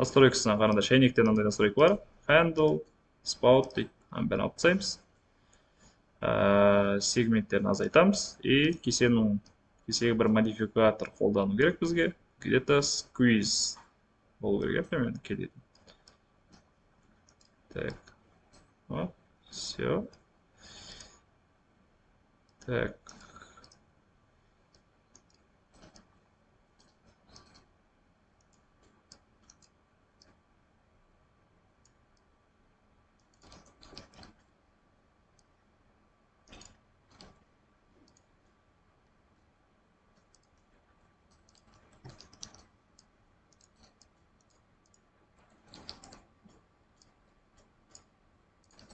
Настройкасына қарағанда шайнекте мынандай настройка бар. Handle, spout дейді. Бәрін алып тастаймыз. Сегменттерін азайтамыз и кесеге бір модификатор қолдану керек бізге. Где-то squeeze болу керек, примерно келеді. Так. Вот, все. Так.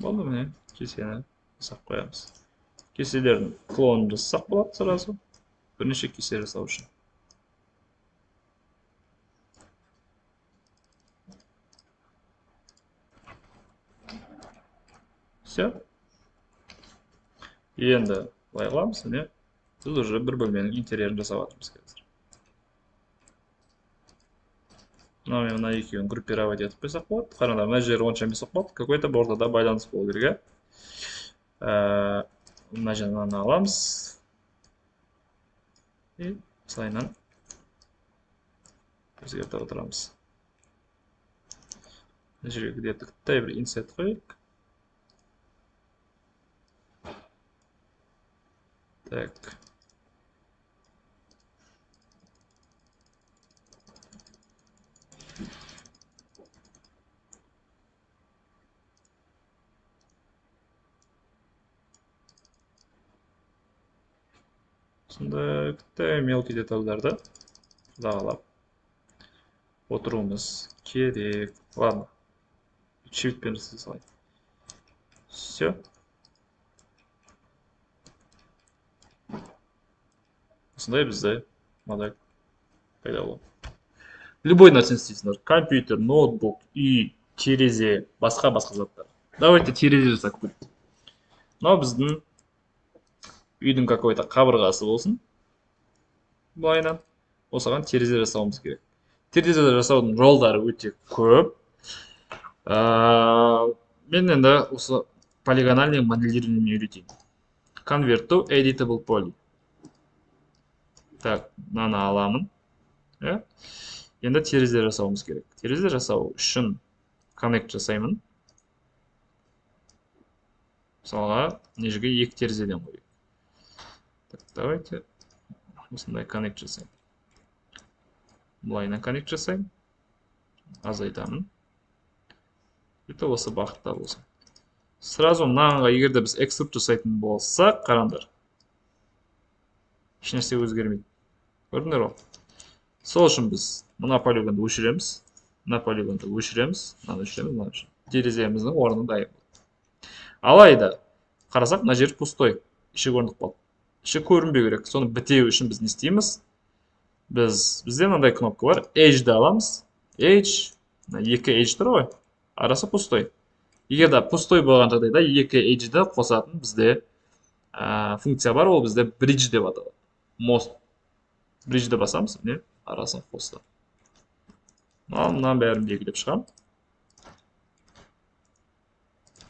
Болды міне, кесені жасап қоямыз. Кеселердің клонын жасасақ болады сразу. Бірнеше кесе жасау үшін. Все. Енді былай қыламыз, міне. Біз уже бір бөлменің интерьерін жасап жатырмыз қазір. Мына екеуін группировать етіп қойсақ болады. Қараңдар, мына жері онша емес болады. Какой-то бір ортада байланыс болу керек. Мына жерден аламыз. И сайынан өзгертіп отырамыз. Мына жерге где-то бір инсет қойайық. Так. Сондай мелкий детальдарды қадағалап отыруымыз керек. Ладно. Shift-пен жасай салайын. Все. Осындай бізде модель пайда болады. Любой нәрсені істейсіңдер. Компьютер, ноутбук, үй, терезе, басқа заттар. Давайте терезе жасап көрейік. Мынау біздің үйдің какой-то қабырғасы болсын. Бұлайынан осыған терезе жасауымыз керек. Терезе жасаудың жолдары өте көп. Мен енді осы полигональный моделированиені үйретейін. Convert to editable poly. Так, мынаны аламын. Енді терезе жасауымыз керек. Терезе жасау үшін connect жасаймын. Мысалға, мына жерге 2 терезеден қойайық. Так, давайте осындай connect жасайын. Бұлайына connect жасайын. Азайтамын. Это осы бағытта болсын. Сразу мынанға егерде біз экструд жасайтын болсақ, қараңдар. Ешнәрсе өзгермейді. Көрдіңдер ғой? Сол үшін біз мына полигонды өшіреміз. Мына полигонды өшіреміз. Мынаны өшіреміз, мынаны өшіреміз. Тереземіздің орны дайын болды. Алайда, қарасақ, мына жер пустой. Іші көрініп қалды. Іші көрінбеу керек. Соны бітеу үшін біз не істейміз? Бізде мынандай кнопка бар. Edge'ді аламыз. Edge, 2 edge тұр ғой. Арасы пустой. Егерде пустой болған жағдайда 2 edge'ді қосатын бізде функция бар, ол бізде bridge деп аталады. Most. Bridge'ді басамыз, не? Арасын қосты. Мынан бәрін белгілеп шығам.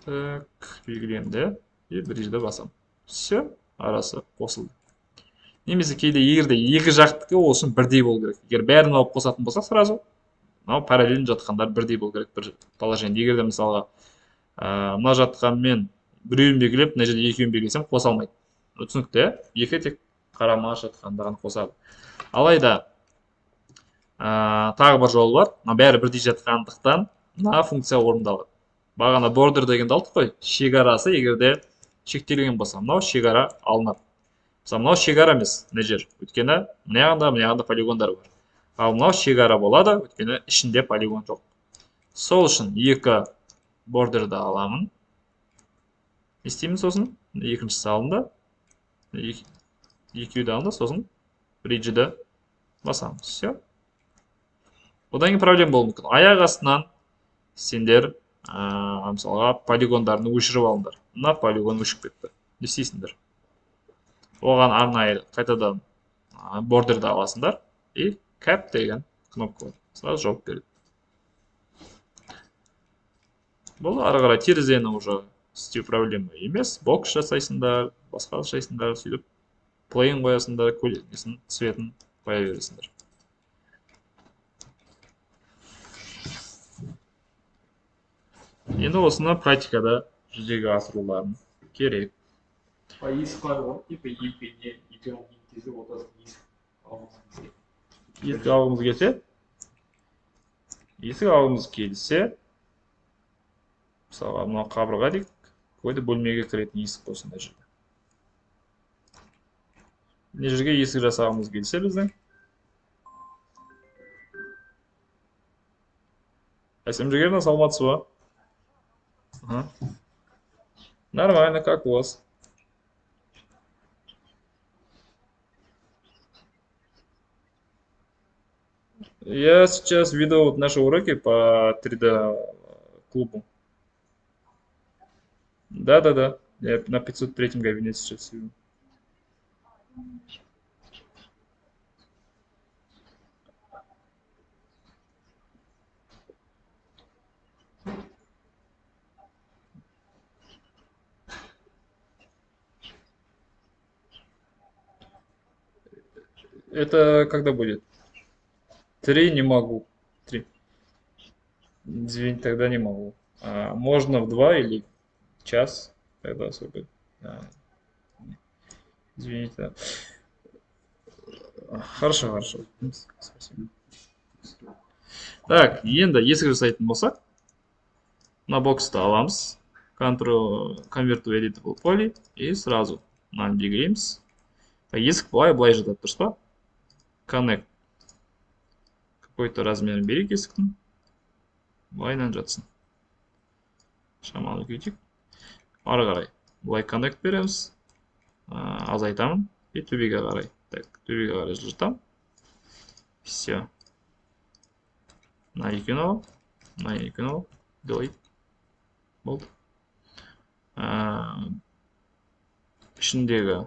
Так, белгілемді. И bridge'ді басам. Все. Арасы қосылды. Немесе кейде егерде екі жақтікі ол үшін бірдей болу керек. Егер бәрін алып қосатын болсақ сразу, мынау параллель жатқандар бірдей болу керек бір положение. Егерде мысалға мына жатқанмен біреуін белгілеп, мына жерде екеуін белгілесем қоса алмайды. Түсінікті, екі тек қарама жатқандығын қосады. Алайда тағы бір жол бар. Бәрі бірдей жатқандықтан мына функция орындалады. Бағана border дегенді алдық қой. Шекарасы егерде шектелген болса, мынау шекара алынады. Мысалы, мынау шекара емес, мына жер. Өйткені мына полигондар бар. Ал мынау шекара болады, өйткені ішінде полигон жоқ. Сол үшін екі бордерді аламын. Не істеймін сосын? Екіншісі алынды. Екеуі де алынды, сосын бриджді басамыз. Все. Одан кейін проблема болуы мүмкін. Аяқ астынан сендер мысалға полигондарын өшіріп алыңдар. Мына полигон өшіп кетті. Не істейсіңдер? Оған арнайы қайтадан бордерді аласыңдар и cap деген кнопка бар. Сразу жауап береді. Бұл ары қарай терезені уже істеу проблема емес. Бокс жасайсыңдар, басқа жасайсыңдар, сөйтіп плейн қоясыңдар, көлесін, цветін қоя бересіңдер. Енді осыны практикада жүзеге асыруларың керек.
Есік қалай болады? Типа екі кезде ортасында
есік алғымыз келсе, мысалға мынау қабырға дейік, қойды бөлмеге кіретін есік болсын мына жерде. Мына жерге есік жасағымыз келсе біздің. Әсем жігеріне саламатсыз ба? Нормально, как у вас? Я сейчас веду вот наши уроки по 3D клубу. Да. Я на 503-м кабинете сейчас сижу. Это когда будет? 3 не могу. 3. Извините, тогда не могу. Можно в 2 или час, тогда особо. Извините. Хорошо. Спасибо. Так, енді есік жасайтын болсақ, мына боксты аламыз. Convert to editable poly и сразу мынаны белгілейміз. Есік былай жатады, дұрыс па? Connect. Какой-то размерін берейік есіктің. Былайынан жатсын. Шамалы көйтейік. Ары қарай. Былай connect береміз. Азайтамын. И төбеге қарай. Так, төбеге қарай жылжытамын. Все. Мына екеуін алам. Delete. Болды. Ішіндегі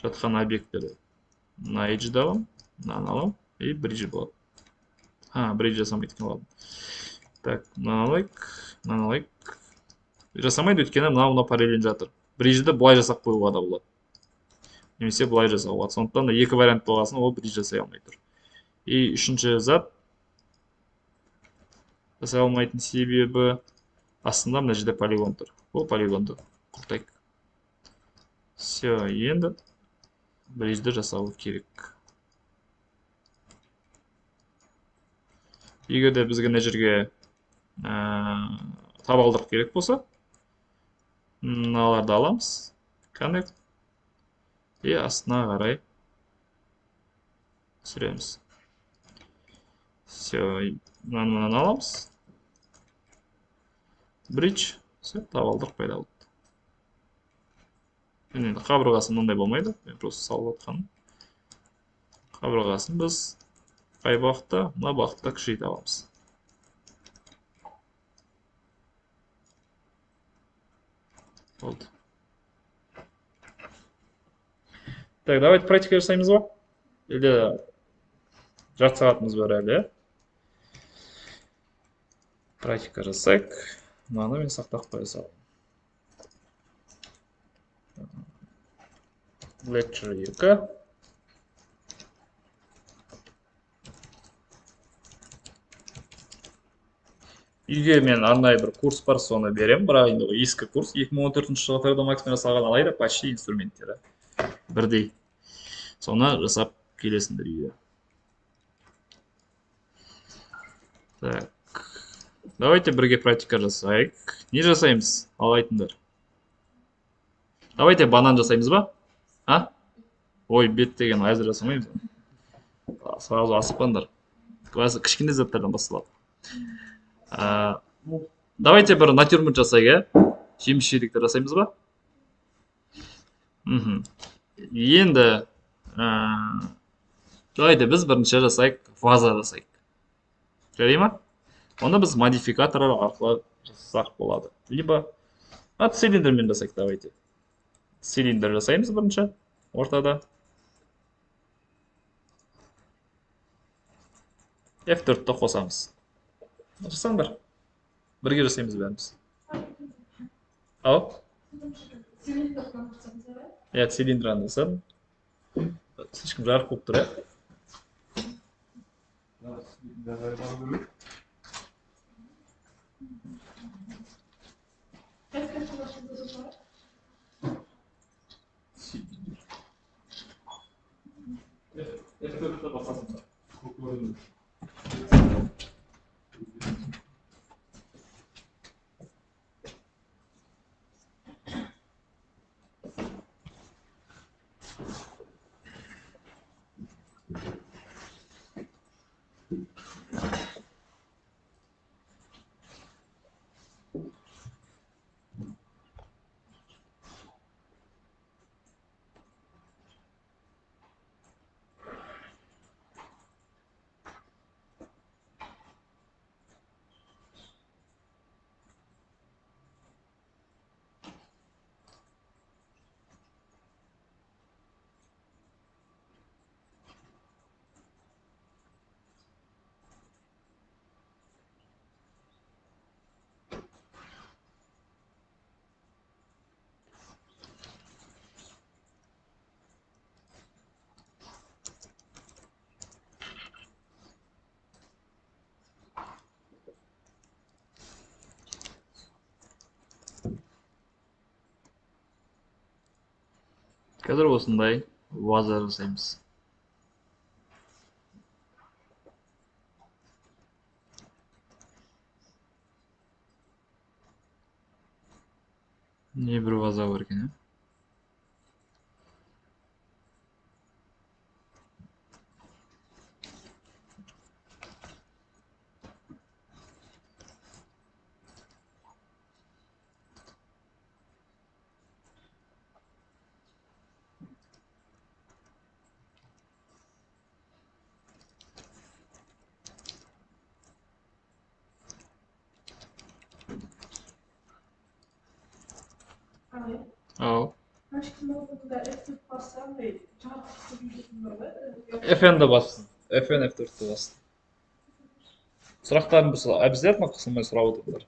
жатқан объекттерді мына edge'ді алам. Мынаны алам. И bridge болады. Bridge жасамайды екен, ладно. Так, мынаны алайық. Жасамайды, өйткені мына параллель жатыр. Bridge'ді былай жасап қоюға да болады. Немесе былай жасауға болады. Сондықтан да екі вариант болғасын, ол bridge жасай алмай тұр. И үшінші зат жасай алмайтын себебі астында мына жерде полигон тұр. Бұл полигонды құртайық. Все, енді bridge'ді жасауы керек. Егер де бізге мына жерге табалдырық керек болса, мыналарды аламыз. Connect. И астына қарай түсіреміз. Все, мынаны аламыз. Bridge. Все, табалдырық пайда болды. Енді қабырғасы мынандай болмайды. Мен просто салып атқаным. Қабырғасын біз қай бағытта? Мына бағытта кішірейте аламыз. Болды. Так, давайте практика жасаймыз ба? Или жарты сағатымыз бар әлі? Практика жасайық. Мынаны мен сақтап қоя саламын. Lecture 2. Үйге мен арнайы бір курс бар, соны берем. Бірақ енді ескі курс 2014 жылы 3D Max'пен жасалған, алайда почти инструменттері бірдей. Соны жасап келесіңдер үйге. Так. Давайте бірге практика жасайық. Не жасаймыз? Алайтындар. Давайте банан жасаймыз ба? А? Ой, бет деген әзір жасамаймыз. Сразу асықпаңдар. Кішкене заттардан басталады. Давайте бір натюрморт жасайық, жеміс жидектер жасаймыз ба? Енді давайте біз бірінші жасайық, ваза жасайық. Жарай ма? Оны біз модификатор арқылы жасасақ болады. Либо цилиндрмен жасайық, давайте. Цилиндр жасаймыз бірінші ортада. F4-ті қосамыз. Жасаңдар. Бірге жасаймыз бәріміз. Ау? Цилиндраны жасадым. Слишком жарық болып тұр, Қазір осындай ваза жасаймыз. Не бір ваза бар екен, Ау. FN-ді бассын. FN F4-ті бассын. Сұрақтарын обязательно қысылмай сұрап отырыңдар.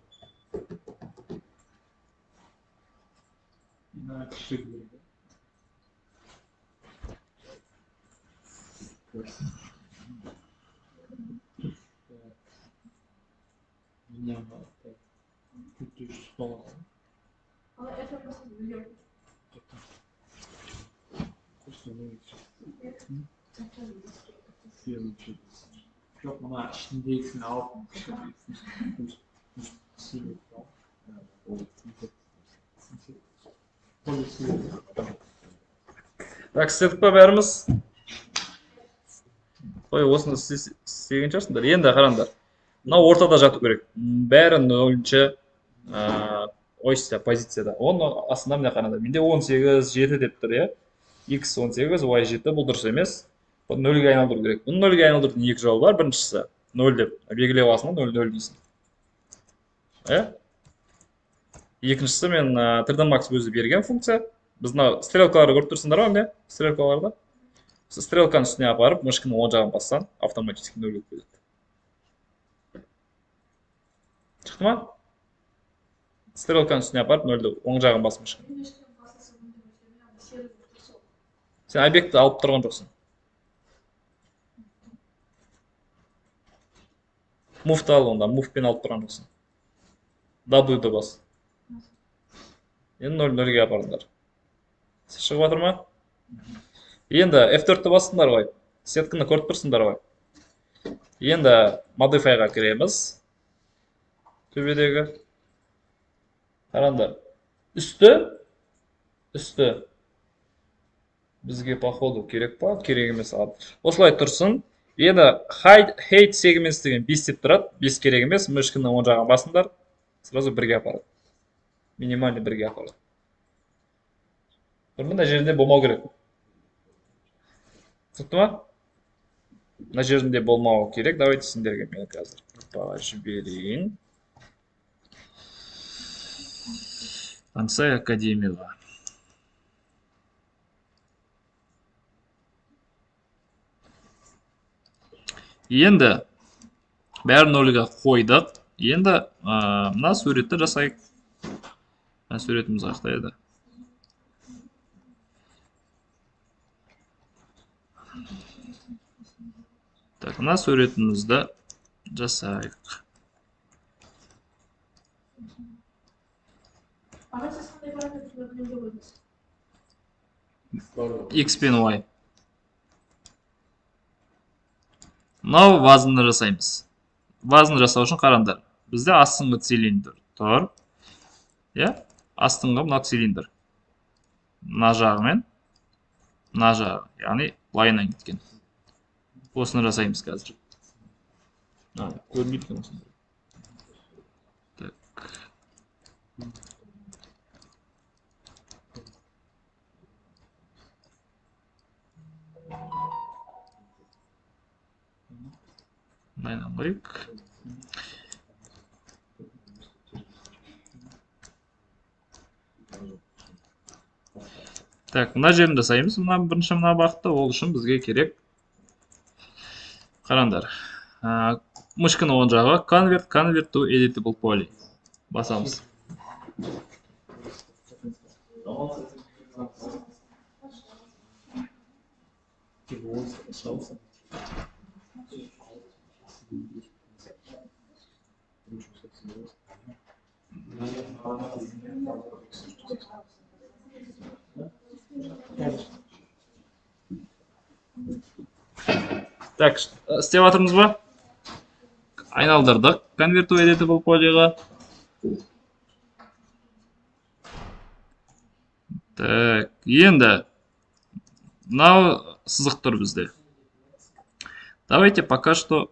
Жоқ, мына ішіндегісін алып
Так, істедік па бәріміз? Қой, осыны істеген шығарсыңдар. Енді қараңдар. Мынау ортада жату керек. Бәрі нөлінші позицияда. Оның астында міне қараңдар. Менде 18, 7 деп тұр, X 18, Y 7 бұл дұрыс емес. Бұл нөлге айналдыру керек. Бұл нөлге айналдырудың екі жолы бар. Біріншісі 0 деп белгілеп аласың, 0 дейсің. Екіншісі мен 3D Max өзі берген функция. Біз стрелкаларды көріп тұрсыңдар ма, міне? Стрелкаларды. Стрелканың үстіне апарып, мышканың оң жағын бассаң, автоматически 0 келеді. Шықты ма? Стрелканың үстіне апарып, 0-ді оң жағын бас мышканың. Сен объектті алып тұрған жоқсың. Move-ті ал онда, move-пен алып тұрған жоқсың. W-ді бас. Енді 0-0-ге апарыңдар. Шығып жатыр ма? Енді F4-ті басыңдар ғой. Сетканы көріп тұрсыңдар ғой. Енді Modify-ға кіреміз. Төбедегі. Қараңдар. Үсті. Бізге походу керек па? Керек емес. Осылай тұрсын. Енді height segments деген 5 деп тұрады. 5 керек емес. Мышканы оң жағына басыңдар. Сразу бірге апарады. Минимальный бірге апарады. Мына жерінде болмау керек. Түсінікті ма? Мына жерінде болмауы керек. Давайте сендерге мен қазір жіберейін. Ансай академияға. Енді бәрін нөлге қойдық. Енді мына суретті жасайық. Мына суретіміз қайда еді? Так, мына суретімізді жасайық. X пен Y. Мынау вазаны жасаймыз. Вазаны жасау үшін қараңдар. Бізде астыңғы цилиндр тұр. Иә? Астыңғы мына цилиндр. Мына жағы мен мына жағы, яғни лайннан кеткен. Осыны жасаймыз қазір. Көрмейді екен осыны. Так. Мынайдан қойып. Так, мына жерін жасаймыз. Бірінші мына бағытта, ол үшін бізге керек. Қараңдар. Мышканы оң жағы convert to editable poly. Басамыз. Так, істеп жатырмыз ба? Айналдырдық. Convert to editable polyға. Так, енді мынау сызық тұр бізде. Давайте пока что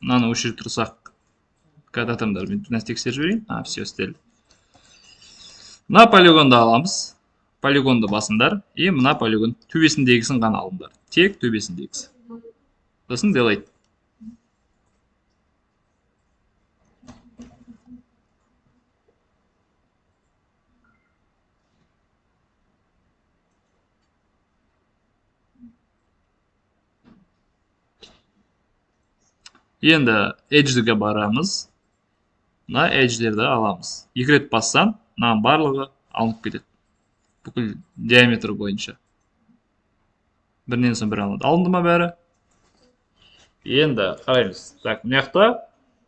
мынаны өшіріп тұрсақ. Когда тамдар, мен бірнәрсе тексеріп жіберейін. Все істелді. Мына полигонды аламыз. Полигонды басыңдар. И мына полигон төбесіндегісін ғана алыңдар. Тек төбесіндегісі. Сосын делайт. Енді edge'ге барамыз. Мына edge'лерді аламыз. 2 рет бассам, мынаның барлығы алынып кетеді. Бүкіл диаметр бойынша. Бірінен соң бір алынады. Алынды ма бәрі? Енді қараймыз. Так, мына жақта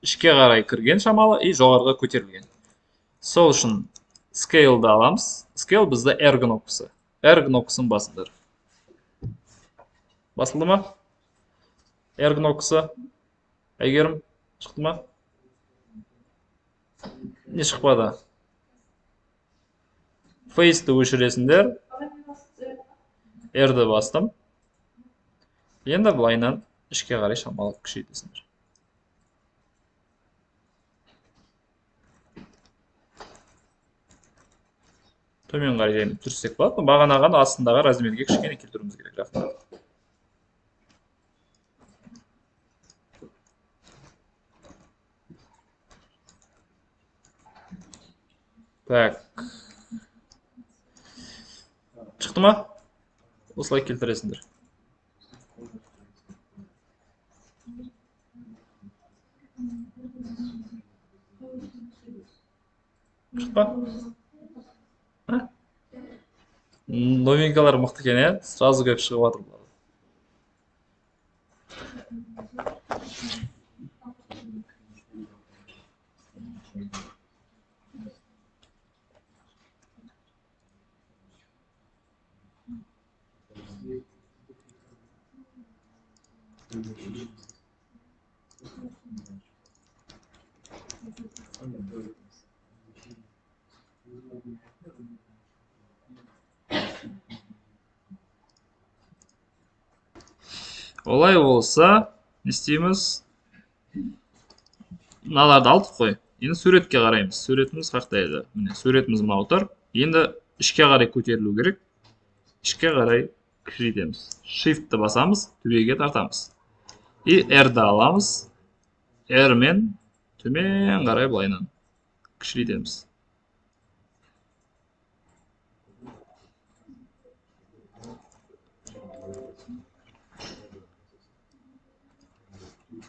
ішке қарай кірген шамалы и жоғарыға көтерілген. Сол үшін scale'ды аламыз. Scale бізде R кнопкасы. R кнопкасын басыңдар. Басылды ма? R кнопкасы. Әйгерім, шықты ма? Не шықпады? Face'ді өшіресіңдер. R-ді бастым. Енді бұлайнан ішке қарай шамалы күшейтесіңдер. Төмен қарай және түрсек болады. Бағанаған астындағы размерге кішкене келтіруіміз керек жақында. Так. Шықты ма? Осылай келтіресіңдер. Шықты ма? Новинкалар мықты екен, сразу көп шығып жатыр. Олай болса, не істейміз? Мыналарды алдық қой. Енді суретке қараймыз. Суретіміз қақтайды. Міне, суретіміз мынау тұр. Енді ішке қарай көтерілу керек. Ішке қарай кішірейтеміз. Shift-ті басамыз, төбеге тартамыз. И R-ді аламыз. R мен төмен қарай былайынан кішірейтеміз.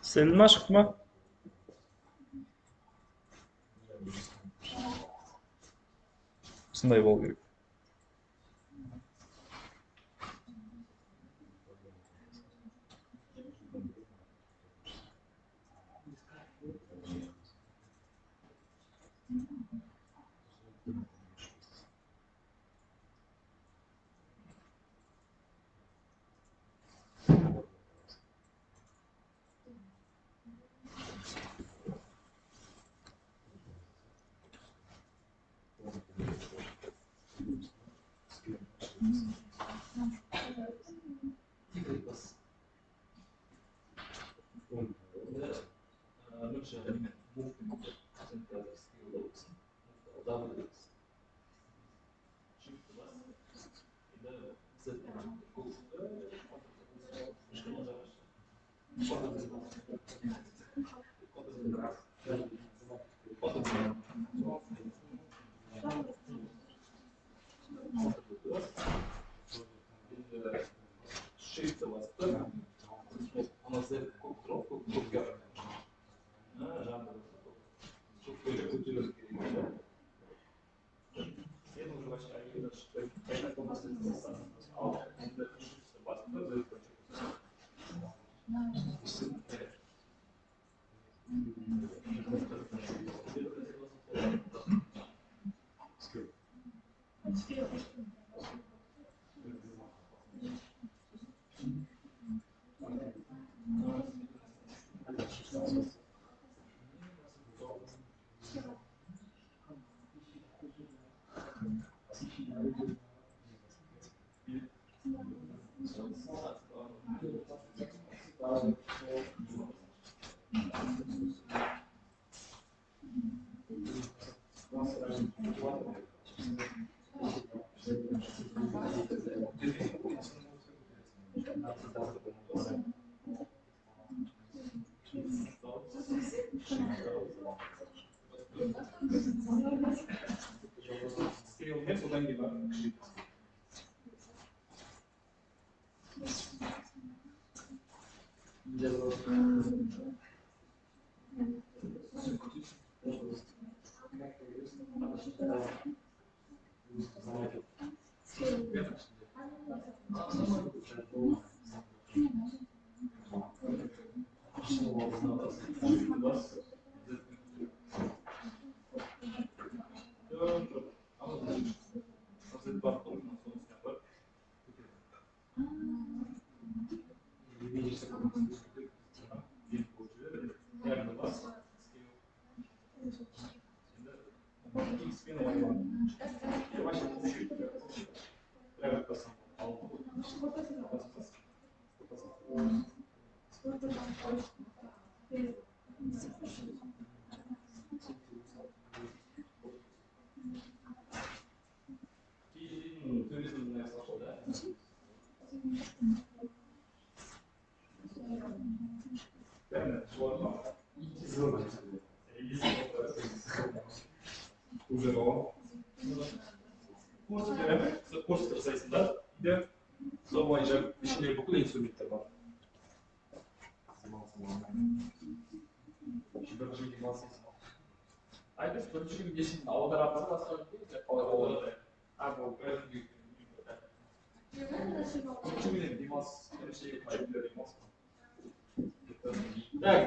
Істелді ма, шықты ма? Осындай болу керек.
Курстар сайысында үйде сол бойынша ішінде бүкіл инструменттер бар. Айдос бірінші несін аударатын басқа аударады. Бұл бірінші демалыс бірінші демалыс.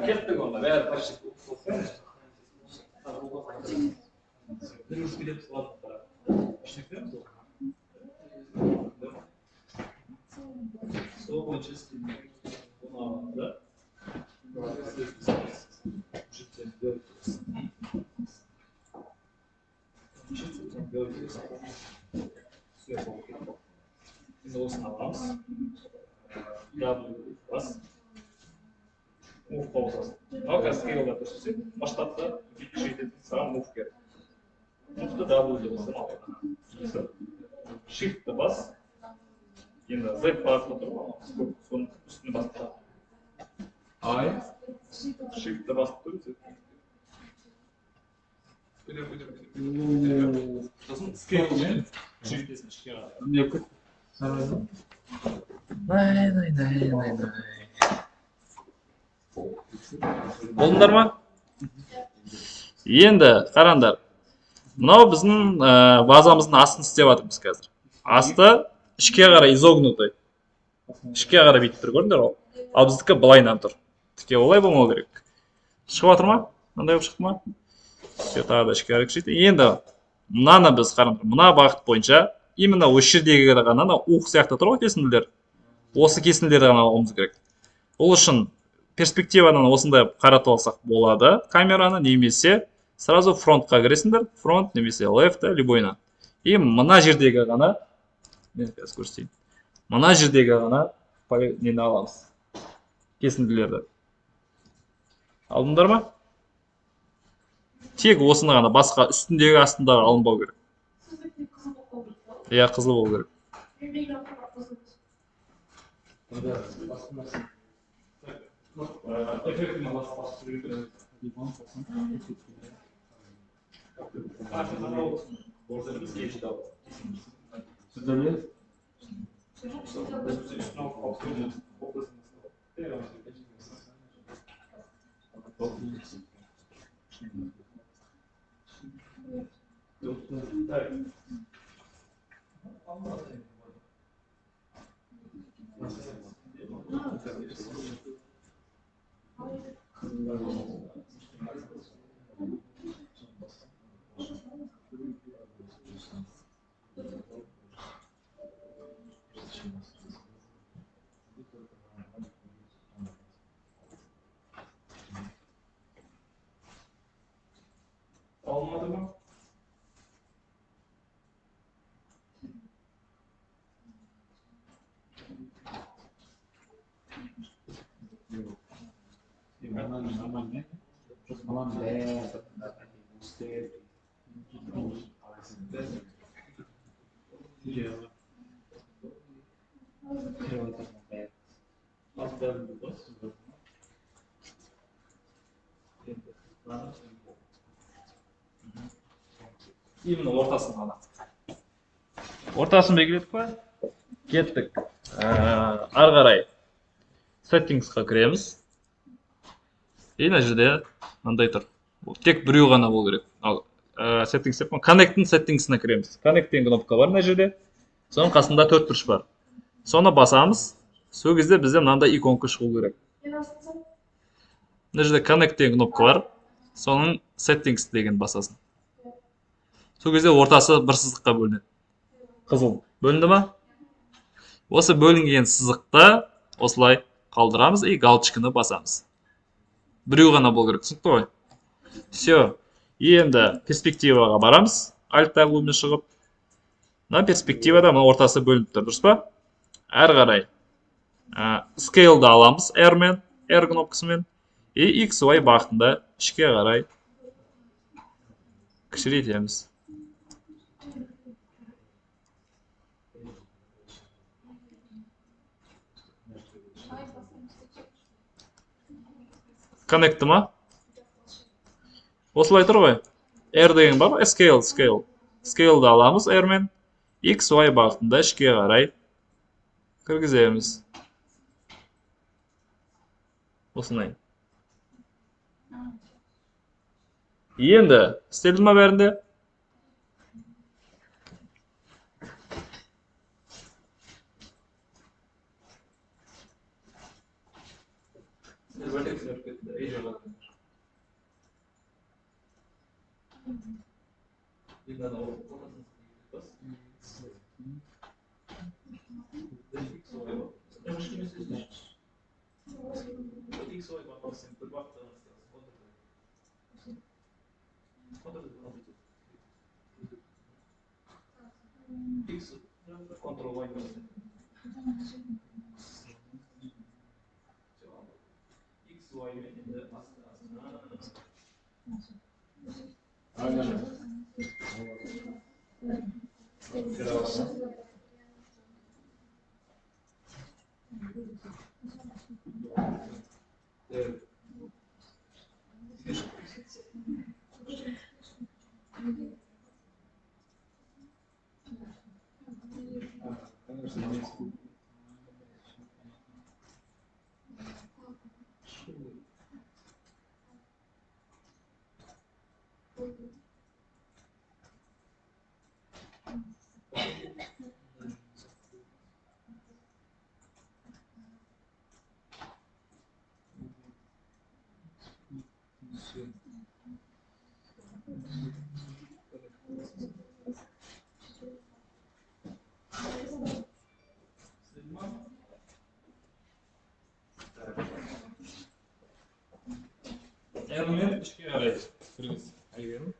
Кеттік онда бәрі почти сол бойынша оны алады. Biz osini olamiz. W bas. Move pauzasi. Aka scale'da tursak, masshtabda bitta shaydan sal move kerak. Move W deb bosamiz. Shift bas. Endi Z parti turib, so'ng ustini bosib. Ay. Shift bosib turib. So'ng scale shift desini ishga.
Болдыңдар ма? Енді қараңдар. Мынау біздің базамыздың астын істеп жатырмыз қазір. Асты ішке қарай изогнутый. Ішке қарай бүйтіп тұр, көрдіңдер ғой? Ал біздікі былайынан тұр. Тіке олай болмау керек. Шығып жатыр ма? Мынандай болып шықты ма? Все, тағы да ішке қарай күшейді. Енді мынаны біз қараңдар. Мына бағыт бойынша именно осы жердегі ғана ух сияқты тұр ғой кесінділер. Осы кесінділерді ғана алуымыз керек. Ол үшін перспективадан осындай қаратып алсақ болады камераны, немесе сразу фронтқа кіресіңдер. Фронт немесе left, любойна. И мына жердегі ғана, мен қазір көрсетейін. Мына жердегі ғана нені аламыз. Кесінділерді. Алдыңдар ма? Тек осыны ғана, басқа үстіндегі астындағы алынбау керек. Иә, қызыл болу керек.
Эффективно басып Olmadı mı?
Именно ортасын ғана. Ортасын белгіледік па? Кеттік. Ары қарай сеттингсқа кіреміз. И мына жерде мынандай тұр. Тек біреу ғана болу керек. Ал сеттингс деп, коннекттің сеттингсіне кіреміз. Коннект деген кнопка бар мына жерде. Соның қасында 4 бұрыш бар. Соны басамыз. Сол кезде бізде мынандай иконка шығу керек. Мына жерде коннект деген кнопка бар. Соның сеттингс деген басасын. Сол кезде ортасы бір сызыққа бөлінеді. Қызыл. Бөлінді ма? Осы бөлінген сызықты осылай қалдырамыз и галочканы басамыз. Біреу ғана болу керек. Түсінікті ғой? Все. Енді перспективаға барамыз. Alt тағуымен шығып. Мына перспективада мына ортасы бөлініп тұр, дұрыс па? Әрі қарай scale'ды аламыз R-мен, R кнопкасымен. И XY бағытында ішке қарай кішірейтеміз. Коннекті ма? Осылай тұр ғой. R деген бар, scale. Scale'ды аламыз R-мен. XY бағытында ішке қарай кіргіземіз. Осынай. Енді, істелді ма бәрінде?
Ctrl Y басты. X, Y мен енді
Element ішке қарай кіргіз. Айгерім.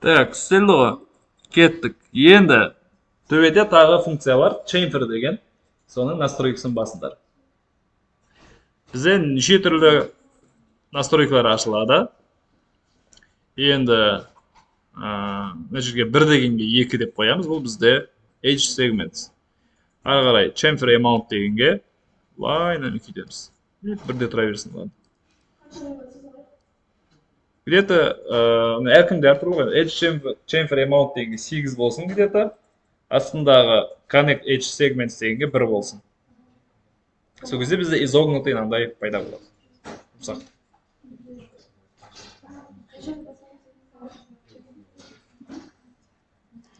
Так, істелді ғой. Кеттік. Енді төбеде тағы функция бар, chamfer деген. Соның настройкасын басыңдар. Бізде неше түрлі настройкалар ашылады. Енді мына жерге 1 дегенге 2 деп қоямыз. Бұл бізде edge segments. Ары қарай chamfer amount дегенге лайнаны кетеміз. Бірде тұра берсін. Ладно. Где-то әркімде әртүрлі ғой. Edge chamfer amount дегенге 8 болсын где-то. Астындағы connect edge segments дегенге 1 болсын. Сол кезде бізде изогнутый мынандай пайда болады. Мысақ.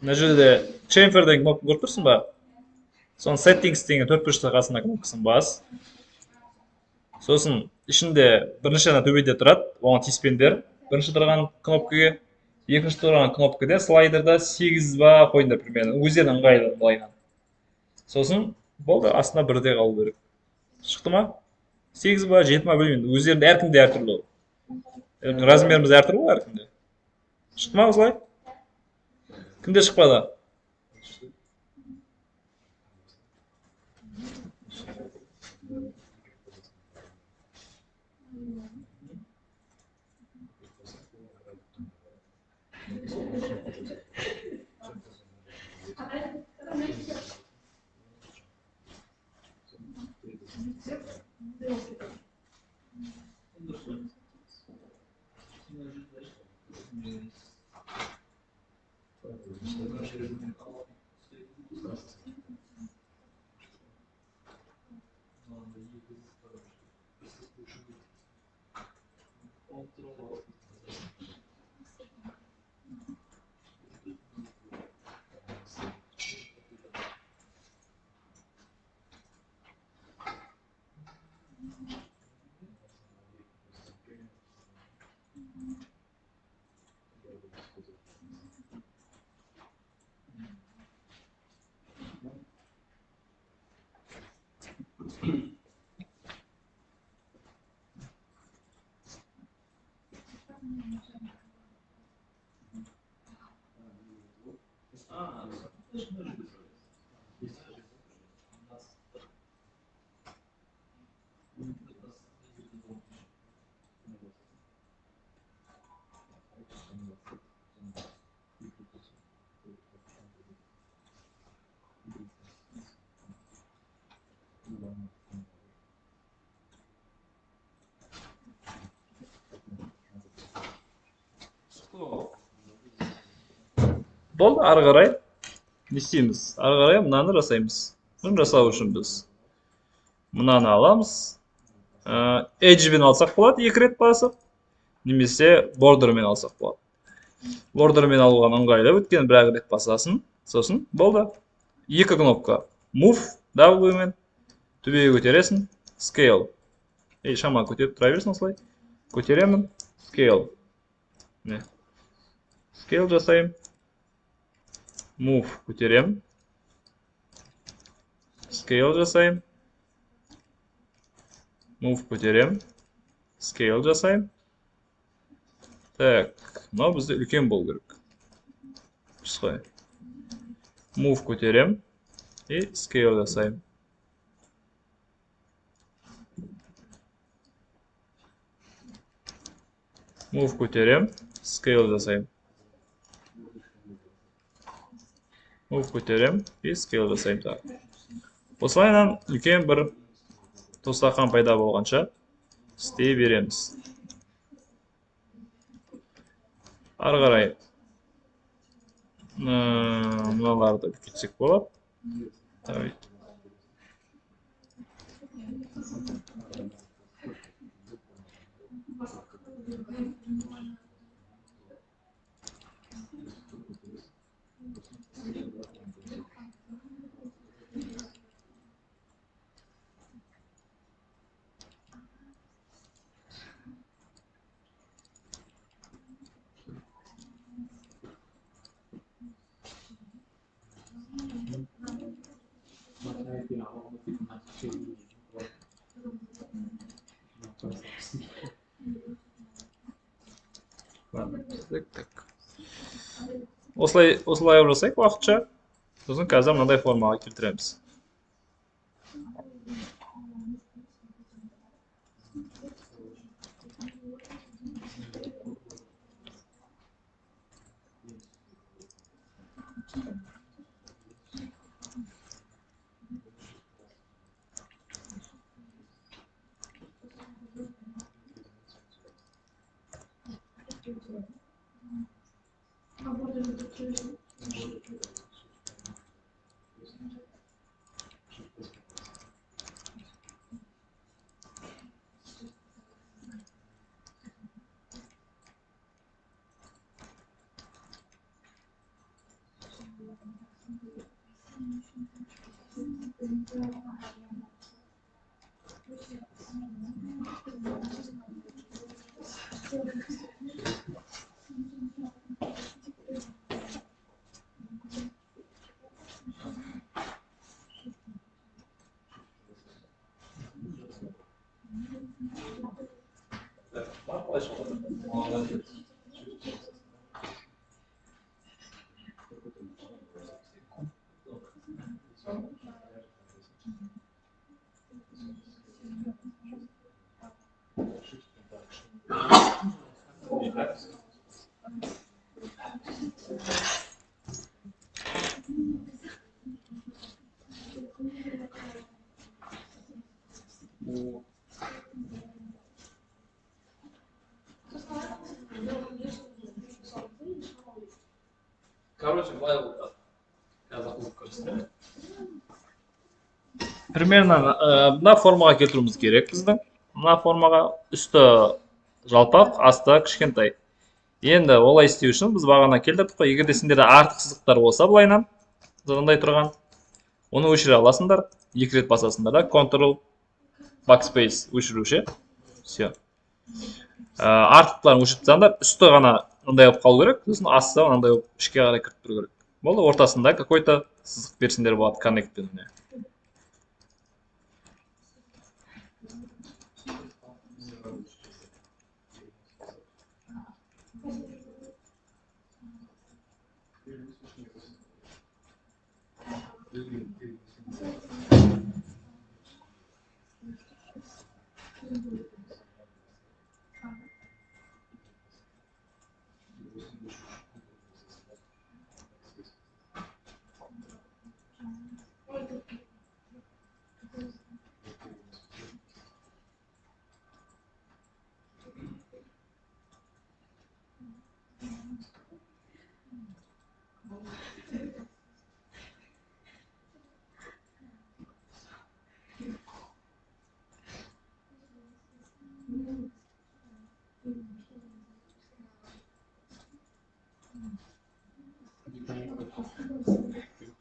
Мына жерде chamfer деген кнопка көріп тұрсың ба? Соның settings деген 4 бұрышты қасында кнопкасын бас. Сосын ішінде бірінші ана төбеде тұрады, оған тиіспеңдер. Бірінші тұрған кнопкаға, екінші тұрған кнопкада слайдерда 8 ба қойыңдар примерно. Өздерің ыңғайлы былайынан. Сосын болды, астына 1-де қалу керек. Шықты ма? 8 ба, 7 ма білмеймін. Өздерінде әркімде әртүрлі. Размеріміз әртүрлі әркімде. Шықты ма осылай? Кімде шықпады? Болды, ары қарай не істейміз? Ары қарай мынаны жасаймыз. Бұны жасау үшін біз мынаны аламыз. Edge'бен алсақ болады, 2 рет басып, немесе бордермен алсақ болады. Бордермен алуға ыңғайлы, өткен 1 рет басасын. Сосын болды. 2 кнопка. Move, W-мен төбеге көтересің. Scale. Шама көтеріп тұра берсің осылай. Көтеремін. Scale. Ne? Scale жасаймын. Move көтерем. Scale жасаймын. Move көтерем. Scale жасаймын. Так, мынау бізде үлкен болу керек. Дұрыс қой. Move көтерем. И scale жасаймын. Move көтерем. Scale жасаймын. Move көтерем. И scale жасаймын. Так. Осылайынан үлкен бір тостақан пайда болғанша істей береміз. Ары қарай мыналарды үлкейтсек болады. Осылай жасайық уақытша. Сосын қазір мынандай формаға келтіреміз.
Короче, былай болды. Қазір қылып көрсетемін.
Примерно мына формаға келтіруіміз керек біздің. Мына формаға үсті жалпақ, асты кішкентай. Енді олай істеу үшін біз бағана келтірдік қой. Егер де сендерде артық сызықтар болса былайынан, мынандай тұрған, оны өшіре аласыңдар. 2 рет басасыңдар да, Ctrl Backspace өшіруші. Все. Артықтарын өшіріп тастаңдар, үсті ғана мындай болып қалу керек, сосын асты мынандай болып ішке қарай кіріп тұру керек. Болды, ортасында какой-то сызық берсеңдер болады коннектпен.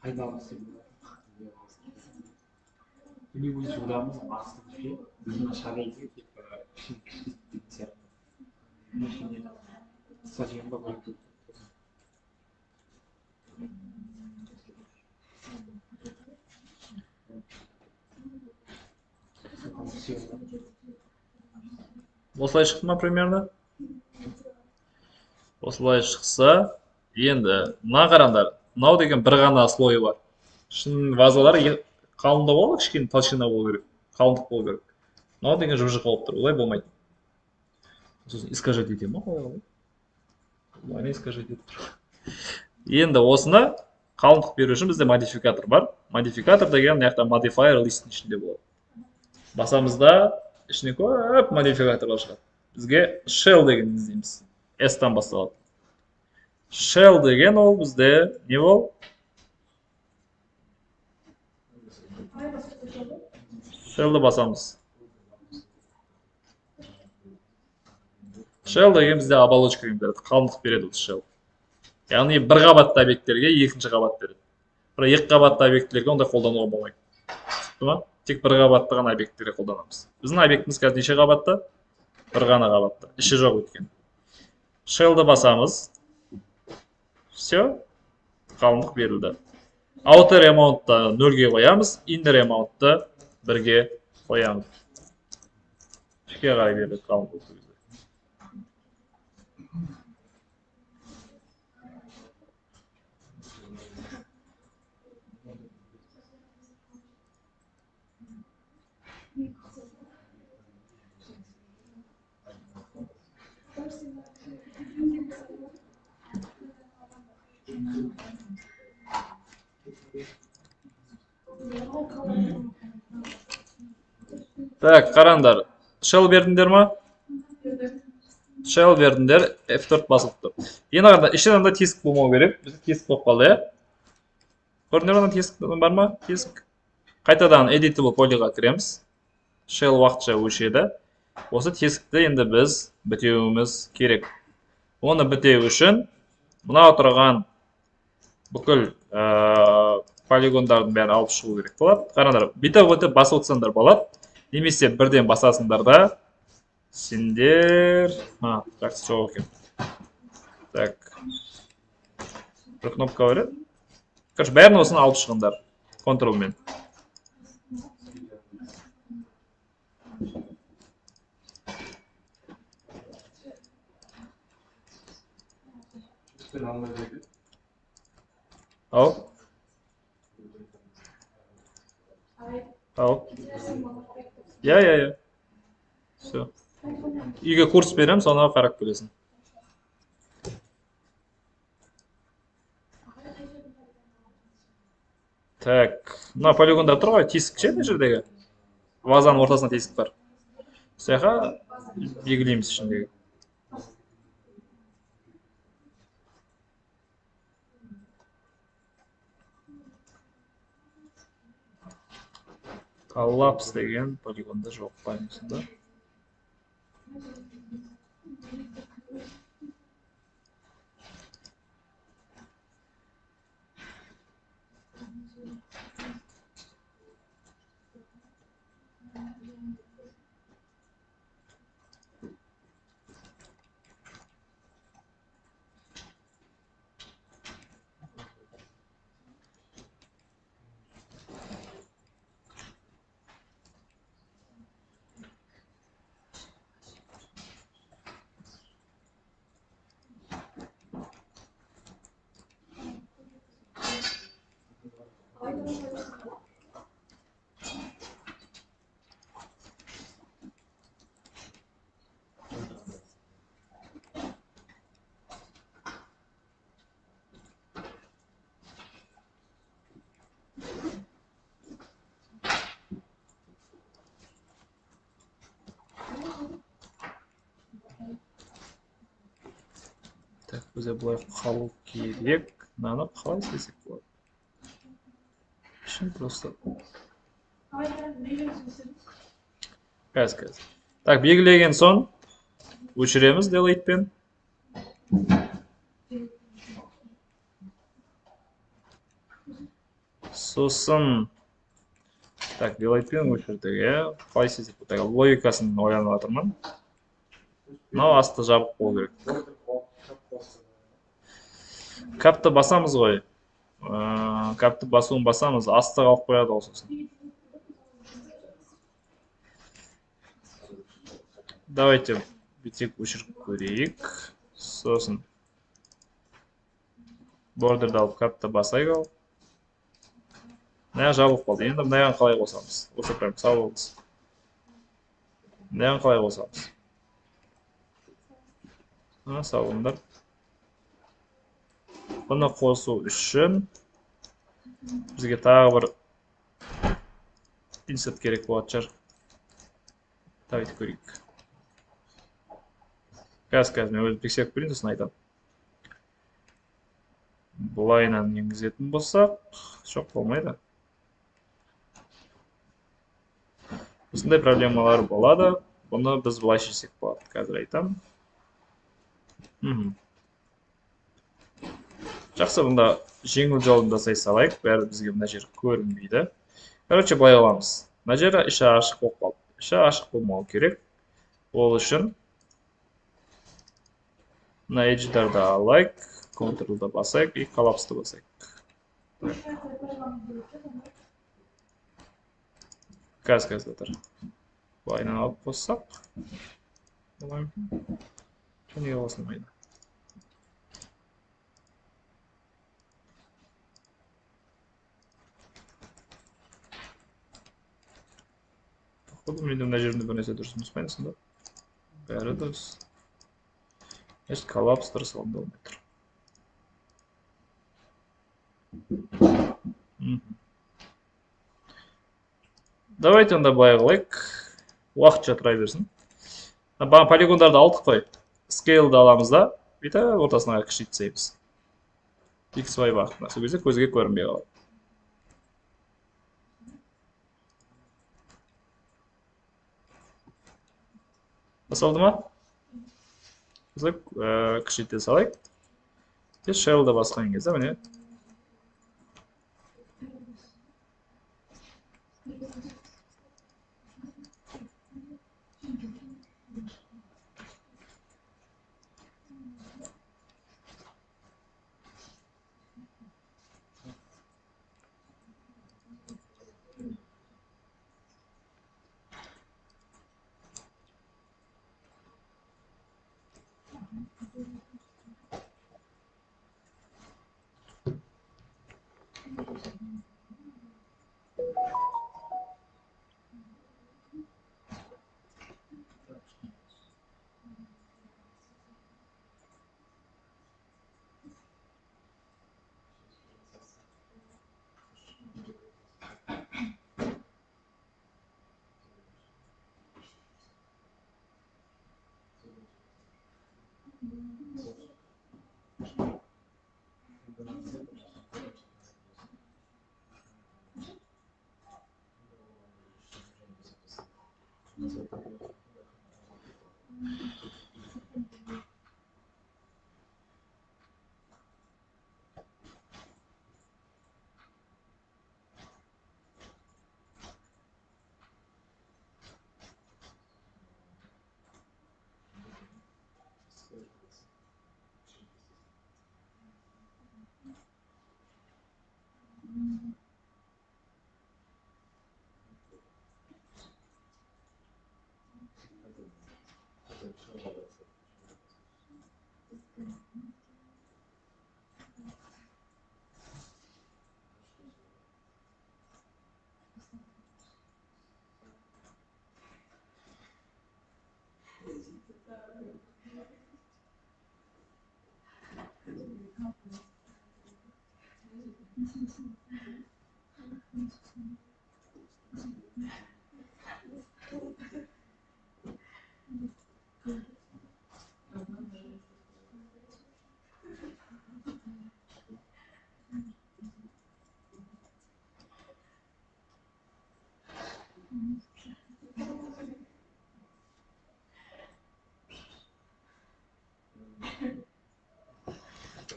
Қайдағысы не өз жылдарымыз астымызге біздің шарайдың типа кішкене сияқты. Стадион ба бөліп кетті.
Осылай шықты ма примерно? Осылай шықса, енді мына қараңдар. Мынау деген бір ғана слойы бар. Шын вазалар қалыңдау болу, кішкене толщина болу керек. Қалыңдық болу керек. Мынау деген жып-жық болып тұр. Олай болмайды. Сосын искажать етеді ма? Олай искажать етіп тұр. Енді осыны қалыңдық беру үшін бізде модификатор бар. Модификатор деген мына жақта modifier листтің ішінде болады. Басамызда ішіне көп модификаторлар шығады. Бізге shell деген іздейміз. S-тан басталады. Shell деген ол бізде не бол? Shell'ді басамыз. Shell деген бізде оболочка береді, қалыңдық береді осы shell. Яғни бір қабатты объекттерге екінші қабат береді. Бірақ екі қабатты объектілерге ондай қолдануға болмайды. Түсінді ма? Тек бір қабатты ғана объекттерге қолданамыз. Біздің объектіміз қазір неше қабатты? Бір ғана қабатты. Іші жоқ өткен. Shell'ді басамыз. Все. Қалыңдық берілді. Outer amount'ты 0-ге қоямыз, inner amount'ты 1-ге қоямыз. Ішке қарай беріледі қалыңдық. Так, қараңдар. Shell бердіңдер ма? Shell бердіңдер, F4 басылып тұр. Енді қараңдар, ішінен анда тесік болмау керек. Бізде тесік болып қалды, е? Көрдіңдер ма, тесік бар ма? Тесік. Қайтадан editable poly'ға кіреміз. Shell уақытша өшеді. Осы тесікті енді біз бітеуіміз керек. Оны бітеу үшін мына отырған бүкіл полигондардың бәрін алып шығу керек болады. Қараңдар, бүйтіп басып отырсаңдар болады. Немесе бірден басасыңдар да сендер... жақсы жоқ екен. Так. Бір кнопка бар еді. Короче, бәрін осыны алып шығыңдар. Контролмен. Ау? Ау? Я. Все. Үйге курс берем, соны қарап келесің. Так, мына полигонда тұр ғой, тесік ше, мына жердегі. Вазаның ортасында тесік бар. Сояққа белгілейміз ішіндегі. Коллапс деген полигонда жоқ пайымсында. Так, бізде бұлай қалу керек. Мынаны қалай істесек болады? Үшін просто. Қазір. Так, белгілеген соң өшіреміз delete-пен. Сосын так, delete-пен өшірдік. Қалай істесек болады? Логикасын ойланып жатырмын. Мынау асты жабық болу керек. Капты басамыз ғой. Капты басуын басамыз, асты қалып қояды ғой сосын. Давайте бүйтсек өшіріп көрейік. Сосын бордерді алып капты басайық ал. Мына жабылып қалды. Енді мынаған қалай қосамыз? Осы прям саламыз. Мынаған қалай қосамыз? Салыңдар. Бұны қосу үшін бізге тағы бір инсерт керек болады шығар. Давайте көрейік. Қазір мен өзім тексеріп көрейін, сосын айтамын. Бұлайынан енгізетін болсақ, жоқ болмайды. Осындай проблемалар болады. Бұны біз бұлай шешсек болады. Қазір айтамын. Жақсы, бұнда жеңіл жолын жасай салайық. Бәрі бізге мына жер көрінбейді. Короче, былай аламыз. Мына жері іші ашық болып қалды. Іші ашық болмау керек. Ол үшін мына эдждарды алайық, контролды басайық и коллапсты басайық. Қазір тұр. Бұлайынан алып қоссақ. Неге қосылмайды? Менде мына жерінде бір нәрсе дұрыс жұмыспайын да. Бәрі дұрыс. Значит, коллапс дұрыс алынды болмай тұр. Давайте онда былай қылайық. Уақытша тұра берсін. Полигондарды алдық қой. Scale'ды аламыз да, бүйтіп ортасына кішійтсейміз. XY бағытына. Сол кезде көзге көрінбей қалады. Басылды ма? Кішейте салайық. Shell'ды басқан кезде, міне.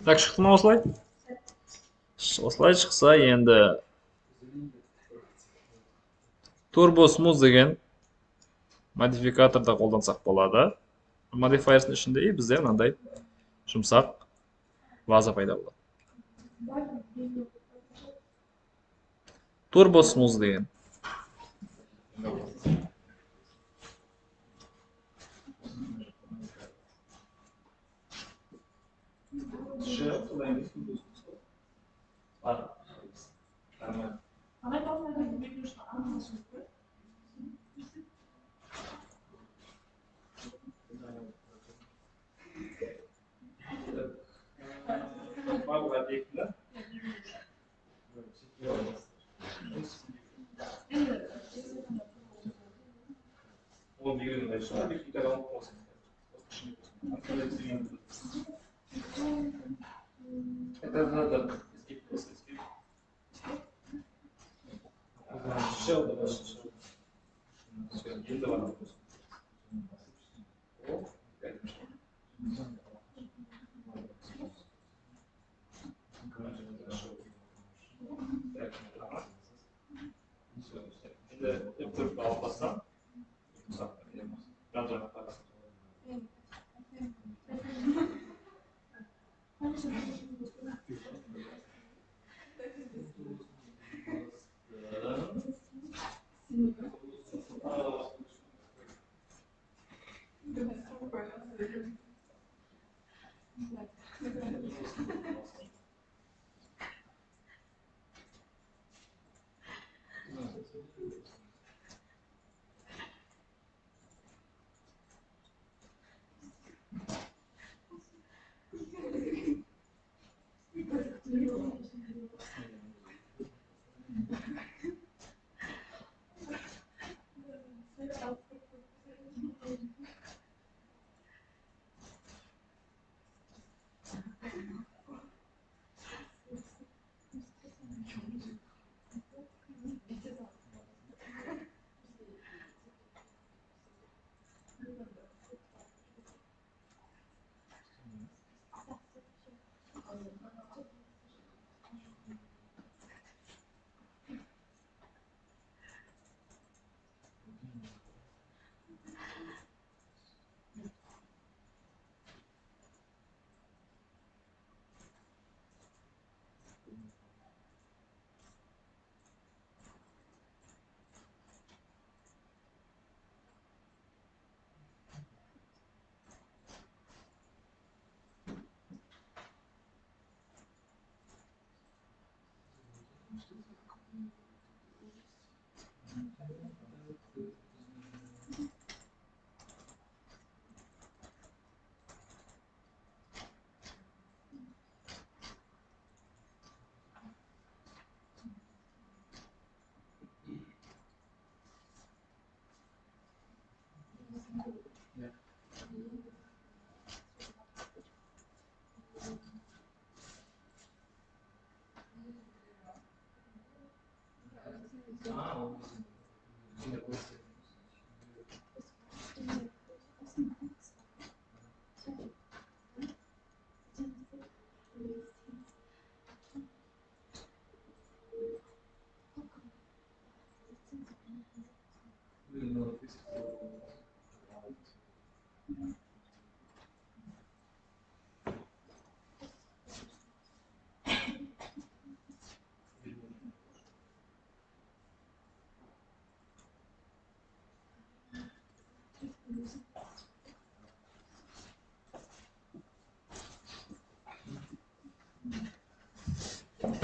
Так, шықты ма осылай? Осылай шықса, енді Turbo Smooth деген модификаторды қолдансақ болады. Modifier'сің ішінде бізде мынандай жұмсақ ваза пайда болады. Турбосмуз деген.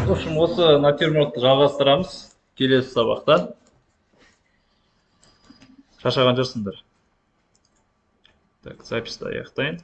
В общем, осы натюрмортты жалғастырамыз келесі сабақта. Шаршаған жүрсіңдер. Так, записьті аяқтайын.